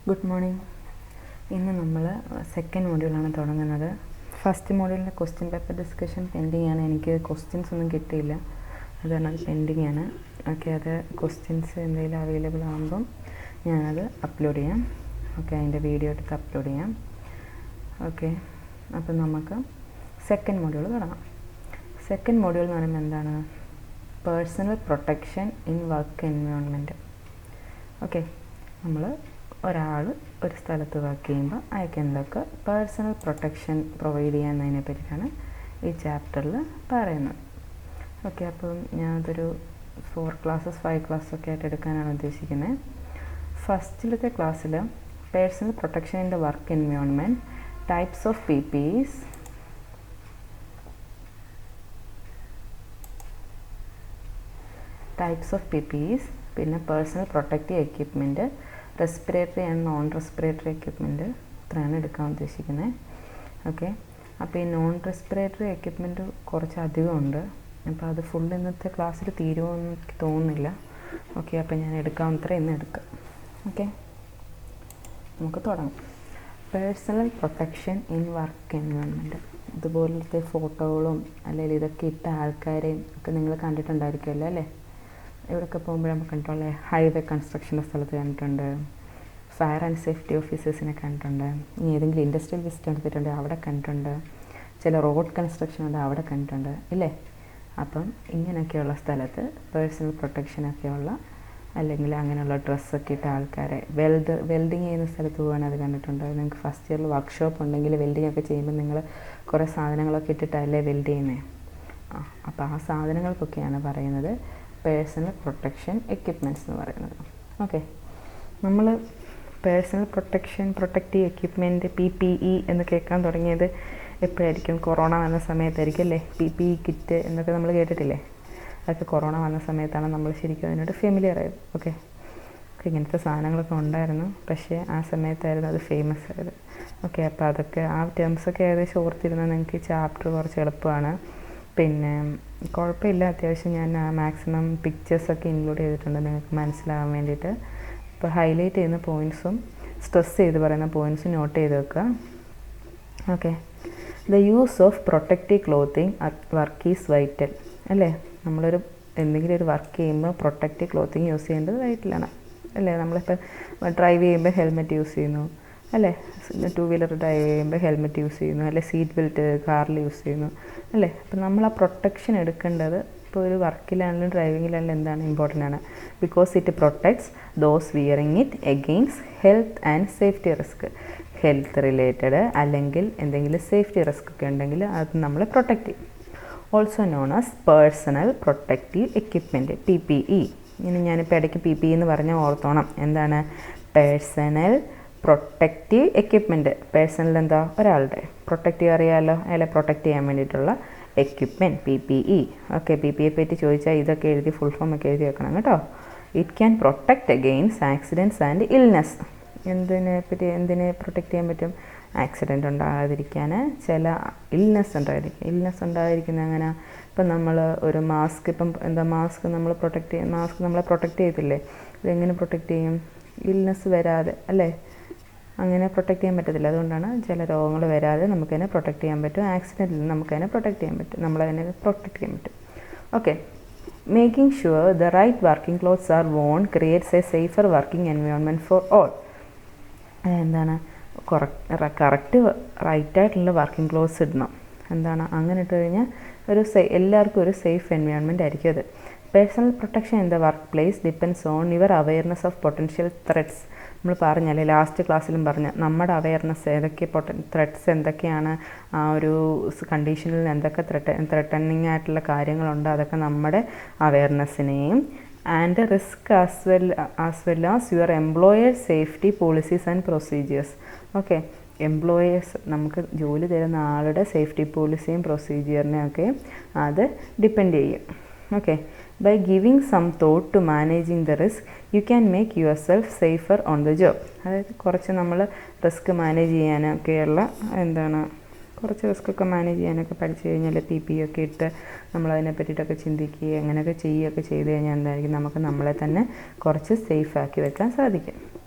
Good morning. ഇന്ന് നമ്മൾ second മോഡ്യൂളാണ് തുടങ്ങുന്നത്. ഫസ്റ്റ് മോഡ്യൂളിൻ്റെ ക്വസ്റ്റ്യൻ പേപ്പർ ഡിസ്കഷൻ പെൻഡിങ് ആണ്. എനിക്ക് ക്വസ്റ്റ്യൻസ് ഒന്നും കിട്ടിയില്ല, അതുകൊണ്ട് അത് പെൻഡിങ് ആണ്. ഓക്കെ, അത് ക്വസ്റ്റ്യൻസ് എന്തെങ്കിലും അവൈലബിൾ ആകുമ്പം ഞാനത് അപ്ലോഡ് ചെയ്യാം. ഓക്കെ, അതിൻ്റെ വീഡിയോ എടുത്ത് അപ്ലോഡ് ചെയ്യാം. ഓക്കെ, അപ്പം നമുക്ക് സെക്കൻഡ് മോഡ്യൂൾ തുടങ്ങാം. സെക്കൻഡ് മോഡ്യൂൾ എന്ന് പറയുമ്പോൾ എന്താണ്? Personal protection in work environment. Okay, നമ്മൾ ഒരാൾ ഒരു സ്ഥലത്ത് വർക്ക് ചെയ്യുമ്പോൾ അയാൾക്ക് എന്തൊക്കെ പേഴ്സണൽ പ്രൊട്ടക്ഷൻ പ്രൊവൈഡ് ചെയ്യാമെന്നതിനെ പറ്റിയിട്ടാണ് ഈ ചാപ്റ്ററിൽ പറയുന്നത്. ഓക്കെ, അപ്പം ഞാനതൊരു 4 ക്ലാസ്സസ് 5 ക്ലാസ്സൊക്കെ ആയിട്ട് എടുക്കാനാണ് ഉദ്ദേശിക്കുന്നത്. ഫസ്റ്റിലത്തെ ക്ലാസ്സിൽ personal protection in the work environment, types of PPEs, പിന്നെ personal protective equipment, respiratory and non respiratory equipment, ഇത്രയാണ് എടുക്കാൻ ഉദ്ദേശിക്കുന്നത്. ഓക്കെ, അപ്പോൾ ഈ നോൺ റെസ്പിറേറ്ററി എക്യുപ്മെൻറ്റ് കുറച്ച് അധികമുണ്ട്. അപ്പോൾ അത് ഫുൾ ഇന്നത്തെ ക്ലാസ്സിൽ തീരുമെന്ന് എനിക്ക് തോന്നുന്നില്ല. ഓക്കെ, അപ്പോൾ ഞാൻ എടുക്കാവുന്നത്ര ഇന്ന് എടുക്കാം. ഓക്കെ, നമുക്ക് തുടങ്ങാം. Personal protection in work environment. ഇതുപോലത്തെ ഫോട്ടോകളും അല്ലെങ്കിൽ ഇതൊക്കെ ഇട്ട ആൾക്കാരെയും ഒക്കെ നിങ്ങൾ കണ്ടിട്ടുണ്ടായിരിക്കുമല്ലോ അല്ലേ? ഇവിടെയൊക്കെ പോകുമ്പോൾ നമുക്ക് കണ്ടിട്ടുള്ള ഹൈവേ കൺസ്ട്രക്ഷൻ്റെ സ്ഥലത്ത് കണ്ടിട്ടുണ്ട്, ഫയർ ആൻഡ് സേഫ്റ്റി ഓഫീസേഴ്സിനെ കണ്ടിട്ടുണ്ട്, ഇനി ഏതെങ്കിലും ഇൻഡസ്ട്രിയൽ വിസിറ്റ് നടത്തിയിട്ടുണ്ടെങ്കിൽ അവിടെ കണ്ടിട്ടുണ്ട്, ചില റോഡ് കൺസ്ട്രക്ഷൻ ഉണ്ട് അവിടെ കണ്ടിട്ടുണ്ട് ഇല്ലേ? അപ്പം ഇങ്ങനെയൊക്കെയുള്ള സ്ഥലത്ത് പേഴ്സണൽ പ്രൊട്ടക്ഷനൊക്കെയുള്ള അല്ലെങ്കിൽ അങ്ങനെയുള്ള ഡ്രസ്സൊക്കെ ഇട്ട ആൾക്കാരെ വെൽഡിങ് ചെയ്യുന്ന സ്ഥലത്ത് പോകാൻ അത് കണ്ടിട്ടുണ്ട്. നിങ്ങൾക്ക് ഫസ്റ്റ് ഇയറിൽ വർക്ക്ഷോപ്പ് ഉണ്ടെങ്കിൽ വെൽഡിങ് ഒക്കെ ചെയ്യുമ്പോൾ നിങ്ങൾ കുറേ സാധനങ്ങളൊക്കെ ഇട്ടിട്ടല്ലേ വെൽഡ് ചെയ്യുന്നത്. അപ്പോൾ ആ സാധനങ്ങൾക്കൊക്കെയാണ് പറയുന്നത് പേഴ്സണൽ പ്രൊട്ടക്ഷൻ എക്യുപ്മെൻറ്റ്സ് എന്ന് പറയുന്നത്. ഓക്കെ, നമ്മൾ പേഴ്സണൽ പ്രൊട്ടക്റ്റീവ് എക്യുപ്മെൻറ്റ് PPE എന്ന് കേൾക്കാൻ തുടങ്ങിയത് എപ്പോഴായിരിക്കും? കൊറോണ വന്ന സമയത്തായിരിക്കും അല്ലേ? PPE കിറ്റ് എന്നൊക്കെ നമ്മൾ കേട്ടിട്ടില്ലേ? അതൊക്കെ കൊറോണ വന്ന സമയത്താണ് നമ്മൾ ശരിക്കും അതിനോട് ഫെമിലിയർ ആയത്. ഓക്കെ, ഇങ്ങനത്തെ സാധനങ്ങളൊക്കെ ഉണ്ടായിരുന്നു, പക്ഷേ ആ സമയത്തായിരുന്നു അത് ഫേമസ് ആയത്. ഓക്കെ, അപ്പോൾ അതൊക്കെ ആ ടേംസൊക്കെ ഏകദേശം ഓർത്തിരുന്നാൽ നിങ്ങൾക്ക് ഈ ചാപ്റ്റർ കുറച്ച് എളുപ്പമാണ്. പിന്നെ കുഴപ്പമില്ല, അത്യാവശ്യം ഞാൻ മാക്സിമം പിക്ചേഴ്സൊക്കെ ഇൻക്ലൂഡ് ചെയ്തിട്ടുണ്ട് നിങ്ങൾക്ക് മനസ്സിലാകാൻ വേണ്ടിയിട്ട്. ഇപ്പോൾ ഹൈലൈറ്റ് ചെയ്യുന്ന പോയിൻറ്റ്സും സ്ട്രെസ് ചെയ്ത് പറയുന്ന പോയിൻറ്റ്സും നോട്ട് ചെയ്ത് വെക്കുക. Okay, the use of protective clothing at work is vital അല്ലേ? നമ്മളൊരു എന്തെങ്കിലും ഒരു വർക്ക് ചെയ്യുമ്പോൾ പ്രൊട്ടക്റ്റീവ് ക്ലോത്തിങ് യൂസ് ചെയ്യേണ്ടത് വൈറ്റലാണ് അല്ലേ? നമ്മളിപ്പോൾ ഡ്രൈവ് ചെയ്യുമ്പോൾ ഹെൽമെറ്റ് യൂസ് ചെയ്യുന്നു അല്ലേ? 2 വീലർ ഡ്രൈവ് ചെയ്യുമ്പോൾ ഹെൽമെറ്റ് യൂസ് ചെയ്യുന്നു അല്ലെ? സീറ്റ് ബെൽറ്റ് കാറിൽ യൂസ് ചെയ്യുന്നു അല്ലേ? അപ്പോൾ നമ്മൾ ആ പ്രൊട്ടക്ഷൻ എടുക്കേണ്ടത് ഇപ്പോൾ ഒരു വർക്കിലാണെങ്കിലും ഡ്രൈവിങ്ങിലാണെങ്കിലും എന്താണ് ഇമ്പോർട്ടൻ്റ് ആണ്. Because it protects those wearing it against health and safety risk. Health related അല്ലെങ്കിൽ എന്തെങ്കിലും സേഫ്റ്റി റിസ്ക് ഒക്കെ ഉണ്ടെങ്കിൽ അത് നമ്മളെ പ്രൊട്ടക്റ്റ് ചെയ്യും. Also known as personal protective equipment PPE. ഇനി ഞാനിപ്പോൾ ഇടയ്ക്ക് PPE എന്ന് പറഞ്ഞാൽ ഓർത്തോണം. എന്താണ് പേഴ്സണൽ പ്രൊട്ടക്റ്റീവ് എക്യുപ്മെൻറ്റ്? പേഴ്സണൽ എന്താ? ഒരാളുടെ. പ്രൊട്ടക്റ്റീവ് അറിയാമല്ലോ, അയാളെ പ്രൊട്ടക്റ്റ് ചെയ്യാൻ വേണ്ടിയിട്ടുള്ള എക്യുപ്മെൻറ്റ് PPE. ഓക്കെ, PPE പറ്റി ചോദിച്ചാൽ ഇതൊക്കെ എഴുതി ഫുൾ ഫോം ഒക്കെ എഴുതി വെക്കണം കേട്ടോ. It can protect against accidents and illness. എന്തിനെ പ്രൊട്ടക്റ്റ് ചെയ്യാൻ പറ്റും? ആക്സിഡൻറ്റ് ഉണ്ടാകാതിരിക്കാൻ, ചില ഇൽനെസ് ഉണ്ടാകാതിരിക്കുന്നത് അങ്ങനെ. ഇപ്പം നമ്മൾ ഒരു മാസ്ക്, ഇപ്പം എന്താ മാസ്ക് നമ്മളെ പ്രൊട്ടക്റ്റ് ചെയ്തില്ലേ? ഇതെങ്ങനെ പ്രൊട്ടക്റ്റ് ചെയ്യും? ഇൽനെസ് വരാതെ അല്ലേ? അങ്ങനെ പ്രൊട്ടക്റ്റ് ചെയ്യാൻ പറ്റത്തില്ല. അതുകൊണ്ടാണ് ചില രോഗങ്ങൾ വരാതെ നമുക്കതിനെ പ്രൊട്ടക്റ്റ് ചെയ്യാൻ പറ്റും. ആക്സിഡൻറ്റിൽ നിന്ന് നമുക്കതിനെ പ്രൊട്ടക്റ്റ് ചെയ്യാൻ പറ്റും, നമ്മളതിനെ പ്രൊട്ടക്റ്റ് ചെയ്യാൻ പറ്റും. Okay, making sure the right working clothes are worn creates a safer working environment for all. എന്താണ്? കറക്റ്റ് റൈറ്റായിട്ടുള്ള വർക്കിംഗ് ക്ലോത്ത്സ് ഇടണം. എന്താണ്? അങ്ങനെ ഇട്ട് കഴിഞ്ഞാൽ എല്ലാവർക്കും ഒരു സേഫ് എൻവയോൺമെൻറ്റ് ആയിരിക്കും അത്. Personal protection in the work place depends on your awareness of potential threats. നമ്മൾ പറഞ്ഞല്ലേ, ലാസ്റ്റ് ക്ലാസ്സിലും പറഞ്ഞ നമ്മുടെ അവെയർനെസ് ഏതൊക്കെ ത്രെറ്റ്സ് എന്തൊക്കെയാണ്, ആ ഒരു കണ്ടീഷനിൽ എന്തൊക്കെ ത്രെട്ടനിങ് ആയിട്ടുള്ള കാര്യങ്ങളുണ്ട്, അതൊക്കെ നമ്മുടെ അവെയർനെസ്സിനെയും and risk as well as your employers safety policies and procedures. Okay, employers നമുക്ക് ജോലി തരുന്ന ആളുടെ സേഫ്റ്റി പോളിസിയും പ്രൊസീജിയറിനെയൊക്കെ അത് ഡിപ്പെൻഡ് ചെയ്യും. Okay, by giving some thought to managing the risk you can make yourself safer on the job. അതായത് കുറച്ച് നമ്മൾ risk manage ചെയ്യാനൊക്കെയുള്ള കുറച്ച് റിസ്ക്കൊക്കെ മാനേജ് ചെയ്യാനൊക്കെ പഠിച്ചു കഴിഞ്ഞാൽ PPE ഒക്കെ ഇട്ട് നമ്മളതിനെ പറ്റിയിട്ടൊക്കെ ചിന്തിക്കുകയും അങ്ങനെയൊക്കെ ചെയ്യുകയൊക്കെ ചെയ്ത് കഴിഞ്ഞാൽ എന്തായിരിക്കും? നമുക്ക് നമ്മളെ തന്നെ കുറച്ച് സേഫ് ആക്കി വെക്കാൻ സാധിക്കും.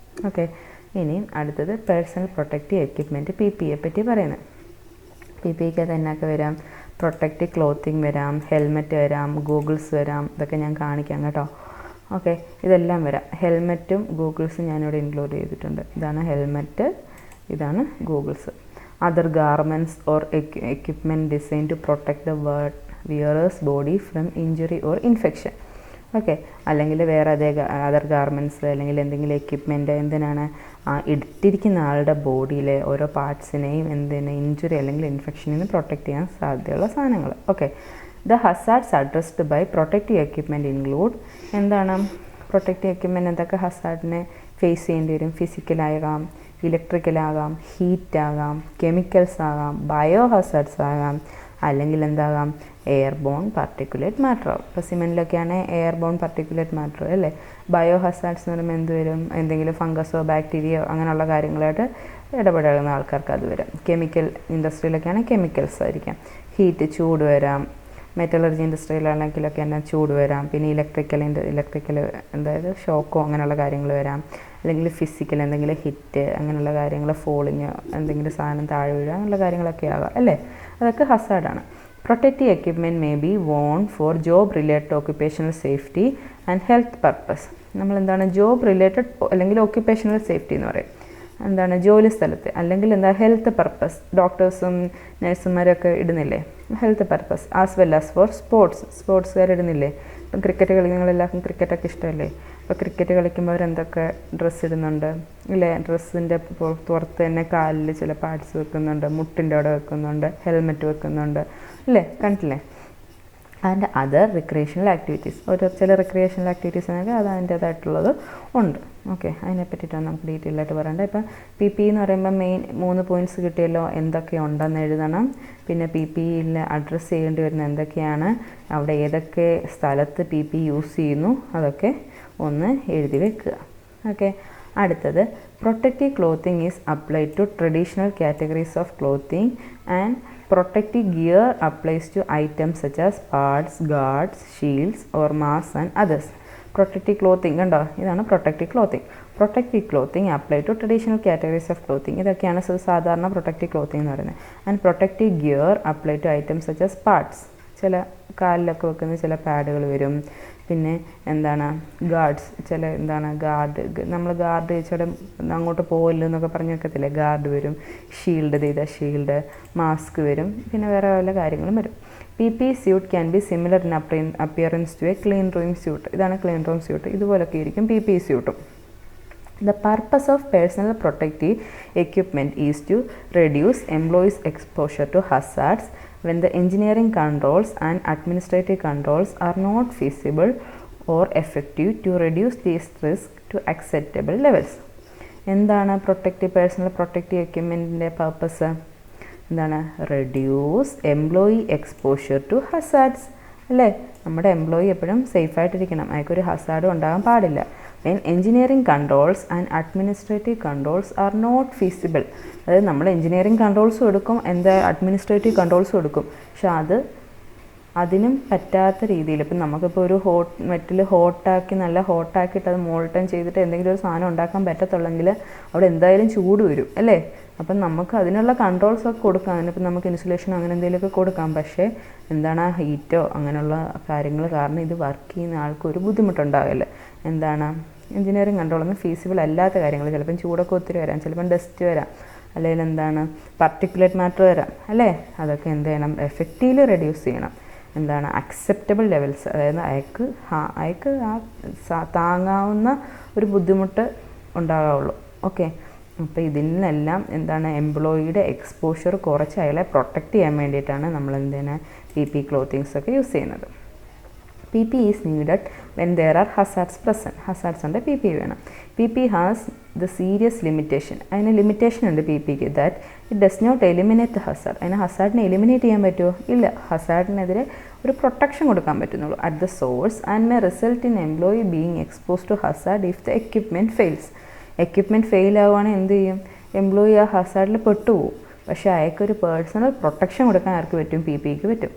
ഓക്കെ, ഇനി അടുത്തത് പേഴ്സണൽ പ്രൊട്ടക്റ്റീവ് എക്യുപ്മെൻറ്റ് PPE പറ്റി പറയുന്നത്. PPEക്ക് അത് എന്നൊക്കെ വരാം, പ്രൊട്ടക്റ്റീവ് ക്ലോത്തിങ് വരാം, ഹെൽമെറ്റ് വരാം, ഗൂഗിൾസ് വരാം. ഇതൊക്കെ ഞാൻ കാണിക്കാം കേട്ടോ. ഓക്കെ, ഇതെല്ലാം വരാം. ഹെൽമെറ്റും ഗൂഗിൾസും ഞാനിവിടെ ഇൻക്ലൂഡ് ചെയ്തിട്ടുണ്ട്. ഇതാണ് ഹെൽമെറ്റ്, ഇതാണ് goggles. Other garments or equipment design to protect the wearer's body from injury or infection. Okay, അല്ലെങ്കിൽ വേറെ അതർ ഗാർമെൻറ്റ്സ് അല്ലെങ്കിൽ എന്തെങ്കിലും എക്യുപ്മെൻറ്റ് എന്തിനാണ് ഇട്ടിരിക്കുന്ന ആളുടെ ബോഡിയിലെ ഓരോ പാർട്സിനെയും ഇഞ്ചുറി അല്ലെങ്കിൽ ഇൻഫെക്ഷനിൽ നിന്ന് പ്രൊട്ടക്റ്റ് ചെയ്യാൻ സാധ്യതയുള്ള സാധനങ്ങൾ. Okay, the hazards addressed by protective equipment include എന്താണ് പ്രൊട്ടക്റ്റീവ് എക്യുപ്മെൻറ്റ് എന്തൊക്കെ ഹസാർഡിനെ ഫേസ് ചെയ്യേണ്ടി വരും? ഫിസിക്കലാകാം, ഇലക്ട്രിക്കലാകാം, ഹീറ്റാകാം, കെമിക്കൽസ് ആകാം, ബയോ ഹസാർഡ്സ് ആകാം, അല്ലെങ്കിൽ എന്താകാം എയർബോൺ പാർട്ടിക്കുലേറ്റ് മാറ്റർ ആവും. ഇപ്പോൾ സിമെൻറ്റിലൊക്കെയാണ് എയർബോൺ പാർട്ടിക്കുലേറ്റ് മാറ്റർ അല്ലേ. ബയോ ഹസാർഡ്സ് എന്ന് പറയുമ്പോൾ എന്ത് വരും? എന്തെങ്കിലും ഫംഗസോ ബാക്ടീരിയയോ അങ്ങനെയുള്ള കാര്യങ്ങളായിട്ട് ഇടപെടുന്ന ആൾക്കാർക്ക് അത് വരാം. കെമിക്കൽ ഇൻഡസ്ട്രിയിലൊക്കെയാണ് കെമിക്കൽസ് ആയിരിക്കാം. ഹീറ്റ്, ചൂട് വരാം. മെറ്റലർജി ഇൻഡസ്ട്രിയിലാണെങ്കിലൊക്കെ എന്നാൽ ചൂട് വരാം. പിന്നെ ഇലക്ട്രിക്കൽ അതായത് ഷോക്കോ അങ്ങനെയുള്ള കാര്യങ്ങൾ വരാം. അല്ലെങ്കിൽ ഫിസിക്കൽ എന്തെങ്കിലും ഹിറ്റ് അങ്ങനെയുള്ള കാര്യങ്ങൾ, ഫോളിങ് എന്തെങ്കിലും സാധനം താഴെ വീഴുക അങ്ങനെയുള്ള കാര്യങ്ങളൊക്കെ ആകാം അല്ലേ. അതൊക്കെ ഹസാർഡാണ്. Protective equipment may be worn for job related occupational safety and health purpose. നമ്മളെന്താണ് ജോബ് റിലേറ്റഡ് അല്ലെങ്കിൽ ഓക്യുപ്പേഷണൽ സേഫ്റ്റി എന്ന് പറയും. എന്താണ് ജോലി സ്ഥലത്ത്, അല്ലെങ്കിൽ എന്താ ഹെൽത്ത് പർപ്പസ്. ഡോക്ടേഴ്സും നഴ്സുമാരൊക്കെ ഇടുന്നില്ലേ health purpose. As well as for സ്പോർട്സുകാർ ഇടുന്നില്ലേ. ഇപ്പം ക്രിക്കറ്റ് കളിക്കുന്നവരെല്ലാവർക്കും ക്രിക്കറ്റൊക്കെ ഇഷ്ടമല്ലേ. അപ്പോൾ ക്രിക്കറ്റ് കളിക്കുമ്പോൾ അവരെന്തൊക്കെ ഡ്രസ്സ് ഇടുന്നുണ്ട് ഇല്ലേ. ഡ്രസ്സിൻ്റെ പുറത്ത് തന്നെ കാലിൽ ചില പാർട്സ് വെക്കുന്നുണ്ട്, മുട്ടിൻ്റെ അവിടെ വെക്കുന്നുണ്ട്, ഹെൽമെറ്റ് വെക്കുന്നുണ്ട് അല്ലേ, കണ്ടില്ലേ. ആൻഡ് അതർ റിക്രിയേഷണൽ ആക്ടിവിറ്റീസ്, ചില റിക്രിയേഷണൽ ആക്ടിവിറ്റീസിനൊക്കെ അത് അതിൻ്റേതായിട്ടുള്ളത് ഉണ്ട്. ഓക്കെ, അതിനെ പറ്റിയിട്ടാണ് നമുക്ക് ഡീറ്റെയിൽ ആയിട്ട് പറയേണ്ടത്. ഇപ്പം PPE എന്ന് പറയുമ്പോൾ മെയിൻ 3 പോയിൻറ്റ്സ് കിട്ടിയല്ലോ. എന്തൊക്കെ ഉണ്ടെന്ന് എഴുതണം. പിന്നെ PPEയിൽ അഡ്രസ്സ് ചെയ്യേണ്ടി വരുന്ന എന്തൊക്കെയാണ്, അവിടെ ഏതൊക്കെ സ്ഥലത്ത് PPE യൂസ് ചെയ്യുന്നു അതൊക്കെ ഒന്ന് എഴുതി വെക്കുക. ഓക്കെ, അടുത്തത് protective clothing is applied to traditional categories of clothing and protective gear applies to items such as pads, guards, shields or masks and others. Protective clothing കണ്ടോ, ഇതാണ് protective clothing. Protective clothing applied to traditional categories of clothing. ഇതൊക്കെയാണ് സാധാരണ protective clothing എന്ന് പറയുന്നത്. And protective gear applied to items such as pads. ചില കാലിലൊക്കെ വെക്കുന്ന ചില പാഡുകൾ വരും. പിന്നെ എന്താണ് ഗാർഡ്സ്, ചില എന്താണ് നമ്മൾ ഗാർഡ് ചില അങ്ങോട്ട് പോകില്ലെന്നൊക്കെ പറഞ്ഞ് വെക്കത്തില്ലേ, ഗാർഡ് വരും. ഷീൽഡ്, മാസ്ക് വരും. പിന്നെ വേറെ പല കാര്യങ്ങളും വരും. PPE suit can be similar in appearance to a clean room suit. ഇതാണ് ക്ലീൻ റൂം സ്യൂട്ട്. ഇതുപോലൊക്കെ ആയിരിക്കും PPE സ്യൂട്ടും. The purpose of personal protective equipment is to reduce employees' exposure to hazards when the engineering controls and administrative controls are not feasible or effective to reduce these risks to acceptable levels. എന്താണ് personal protective എക്യുപ്മെൻറ്റിൻ്റെ purpose? എന്താണ്? Reduce employee exposure to hazards അല്ലേ. നമ്മുടെ employee എപ്പോഴും സേഫായിട്ടിരിക്കണം, അയാൾക്കൊരു ഹസാർഡും ഉണ്ടാകാൻ പാടില്ല. when engineering controls and administrative controls are not feasible. അതായത് നമ്മൾ എഞ്ചിനീയറിംഗ് കൺട്രോൾസും എടുക്കും, അഡ്മിനിസ്ട്രേറ്റീവ് കൺട്രോൾസും എടുക്കും. പക്ഷെ അതിനും പറ്റാത്ത രീതിയിൽ ഇപ്പം നമുക്കിപ്പോൾ ഒരു മെറ്റൽ നല്ല ഹോട്ടാക്കിയിട്ട് അത് മോൾട്ടൺ ചെയ്തിട്ട് എന്തെങ്കിലും ഒരു സാധനം ഉണ്ടാക്കാൻ പറ്റത്തുള്ളെങ്കിൽ അവിടെ എന്തായാലും ചൂട് വരും അല്ലേ. അപ്പം നമുക്ക് അതിനുള്ള കൺട്രോൾസൊക്കെ കൊടുക്കാം. അതിനിപ്പോൾ നമുക്ക് ഇൻസുലേഷനോ അങ്ങനെ എന്തെങ്കിലുമൊക്കെ കൊടുക്കാം. പക്ഷേ എന്താണ് ഹീറ്റോ അങ്ങനെയുള്ള കാര്യങ്ങൾ കാരണം ഇത് വർക്ക് ചെയ്യുന്ന ആൾക്കൊരു ബുദ്ധിമുട്ടുണ്ടാവില്ല. എന്താണ് എഞ്ചിനീയറിംഗ് കൺട്രോളൊന്നും ഫീസിബിൾ അല്ലാത്ത കാര്യങ്ങൾ, ചിലപ്പം ചൂടൊക്കെ ഒത്തിരി വരാം, ചിലപ്പം ഡസ്റ്റ് വരാം, അല്ലെങ്കിൽ എന്താണ് പാർട്ടിക്കുലേറ്റ് മാറ്റർ വരാം അല്ലേ. അതൊക്കെ എന്ത് ചെയ്യണം? എഫക്റ്റീവ്ലി റെഡ്യൂസ് ചെയ്യണം. എന്താണ് അക്സെപ്റ്റബിൾ ലെവൽസ്, അതായത് അയാൾക്ക് താങ്ങാവുന്ന ഒരു ബുദ്ധിമുട്ട് ഉണ്ടാകാവുള്ളൂ. ഓക്കെ, അപ്പോൾ ഇതിനെല്ലാം എന്താണ് എംപ്ലോയിയുടെ എക്സ്പോഷർ കുറച്ച് അയാളെ പ്രൊട്ടക്റ്റ് ചെയ്യാൻ വേണ്ടിയിട്ടാണ് നമ്മൾ എന്തിനാ PPE ക്ലോത്തിങ്സ് ഒക്കെ യൂസ് ചെയ്യുന്നത്. PPE is needed when there are hazards present. hazards ഉണ്ട്, PPE വേണം. PPE has the serious limitation. അതിന് ലിമിറ്റേഷൻ ഉണ്ട് PPEക്ക്, that it does not eliminate the hazard. അതിന് ഹസാർഡിനെ എലിമിനേറ്റ് ചെയ്യാൻ പറ്റുമോ? ഇല്ല. ഹസാർഡിനെതിരെ ഒരു പ്രൊട്ടക്ഷൻ കൊടുക്കാൻ പറ്റുന്നുള്ളൂ at the source and may result in employee being exposed to hazard if the equipment fails. Equipment fail ആവുകയാണെങ്കിൽ എന്ത് ചെയ്യും? എംപ്ലോയി ആ ഹസാർഡിൽ പെട്ടുപോകും. പക്ഷേ അയാൾക്കൊരു പേഴ്സണൽ പ്രൊട്ടക്ഷൻ കൊടുക്കാൻ ആർക്ക് പറ്റും? PPEക്ക് പറ്റും.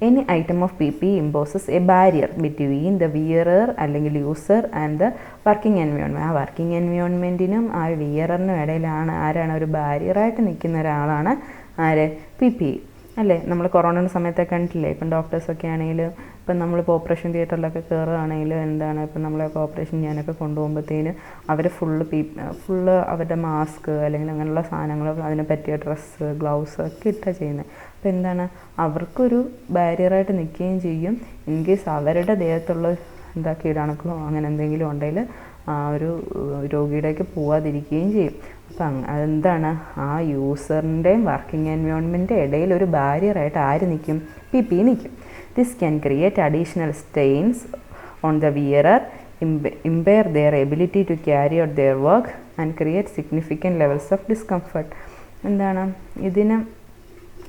Any item of PPE imposes a barrier between the wearer അല്ലെങ്കിൽ user and the working environment. ആ വർക്കിംഗ് എൻവയോൺമെൻറ്റിനും ആ വിയറിനും ഇടയിലാണ് ആരാണ് ഒരു ബാരിയറായിട്ട് നിൽക്കുന്ന ഒരാളാണ് ആര്? PPE അല്ലേ? നമ്മൾ കൊറോണയുടെ സമയത്തൊക്കെ കണ്ടിട്ടില്ലേ? ഇപ്പം ഡോക്ടേഴ്സൊക്കെ ആണെങ്കിലും ഇപ്പം നമ്മളിപ്പോൾ ഓപ്പറേഷൻ തിയേറ്ററിലൊക്കെ കയറുകയാണെങ്കിലും എന്താണ് ഇപ്പം നമ്മളൊക്കെ ഓപ്പറേഷൻ ചെയ്യാനൊക്കെ കൊണ്ടുപോകുമ്പോഴത്തേന് അവർ ഫുള്ള് അവരുടെ മാസ്ക് അല്ലെങ്കിൽ അങ്ങനെയുള്ള സാധനങ്ങൾ, അതിനെ പറ്റിയ ഡ്രസ്സ്, ഗ്ലൗസ് ഒക്കെ ഇട്ടാണ് ചെയ്യുന്നത്. അപ്പോൾ എന്താണ് അവർക്കൊരു ബാരിയറായിട്ട് നിൽക്കുകയും ചെയ്യും. ഇൻ കേസ് അവരുടെ ദേഹത്തുള്ള കീടാണുക്കളോ അങ്ങനെ എന്തെങ്കിലും ഉണ്ടെങ്കിൽ ആ ഒരു രോഗിയുടേക്ക് പോവാതിരിക്കുകയും ചെയ്യും. അപ്പം അതെന്താണ് ആ യൂസറിൻ്റെയും വർക്കിംഗ് എൻവയോൺമെൻറ്റിൻ്റെ ഇടയിൽ ഒരു ബാരിയറായിട്ട് ആര് നിൽക്കും? PPE നിൽക്കും. This can create additional strains on the wearer, impair their ability to carry out their work and create significant levels of discomfort. എന്താണ് ഇതിന്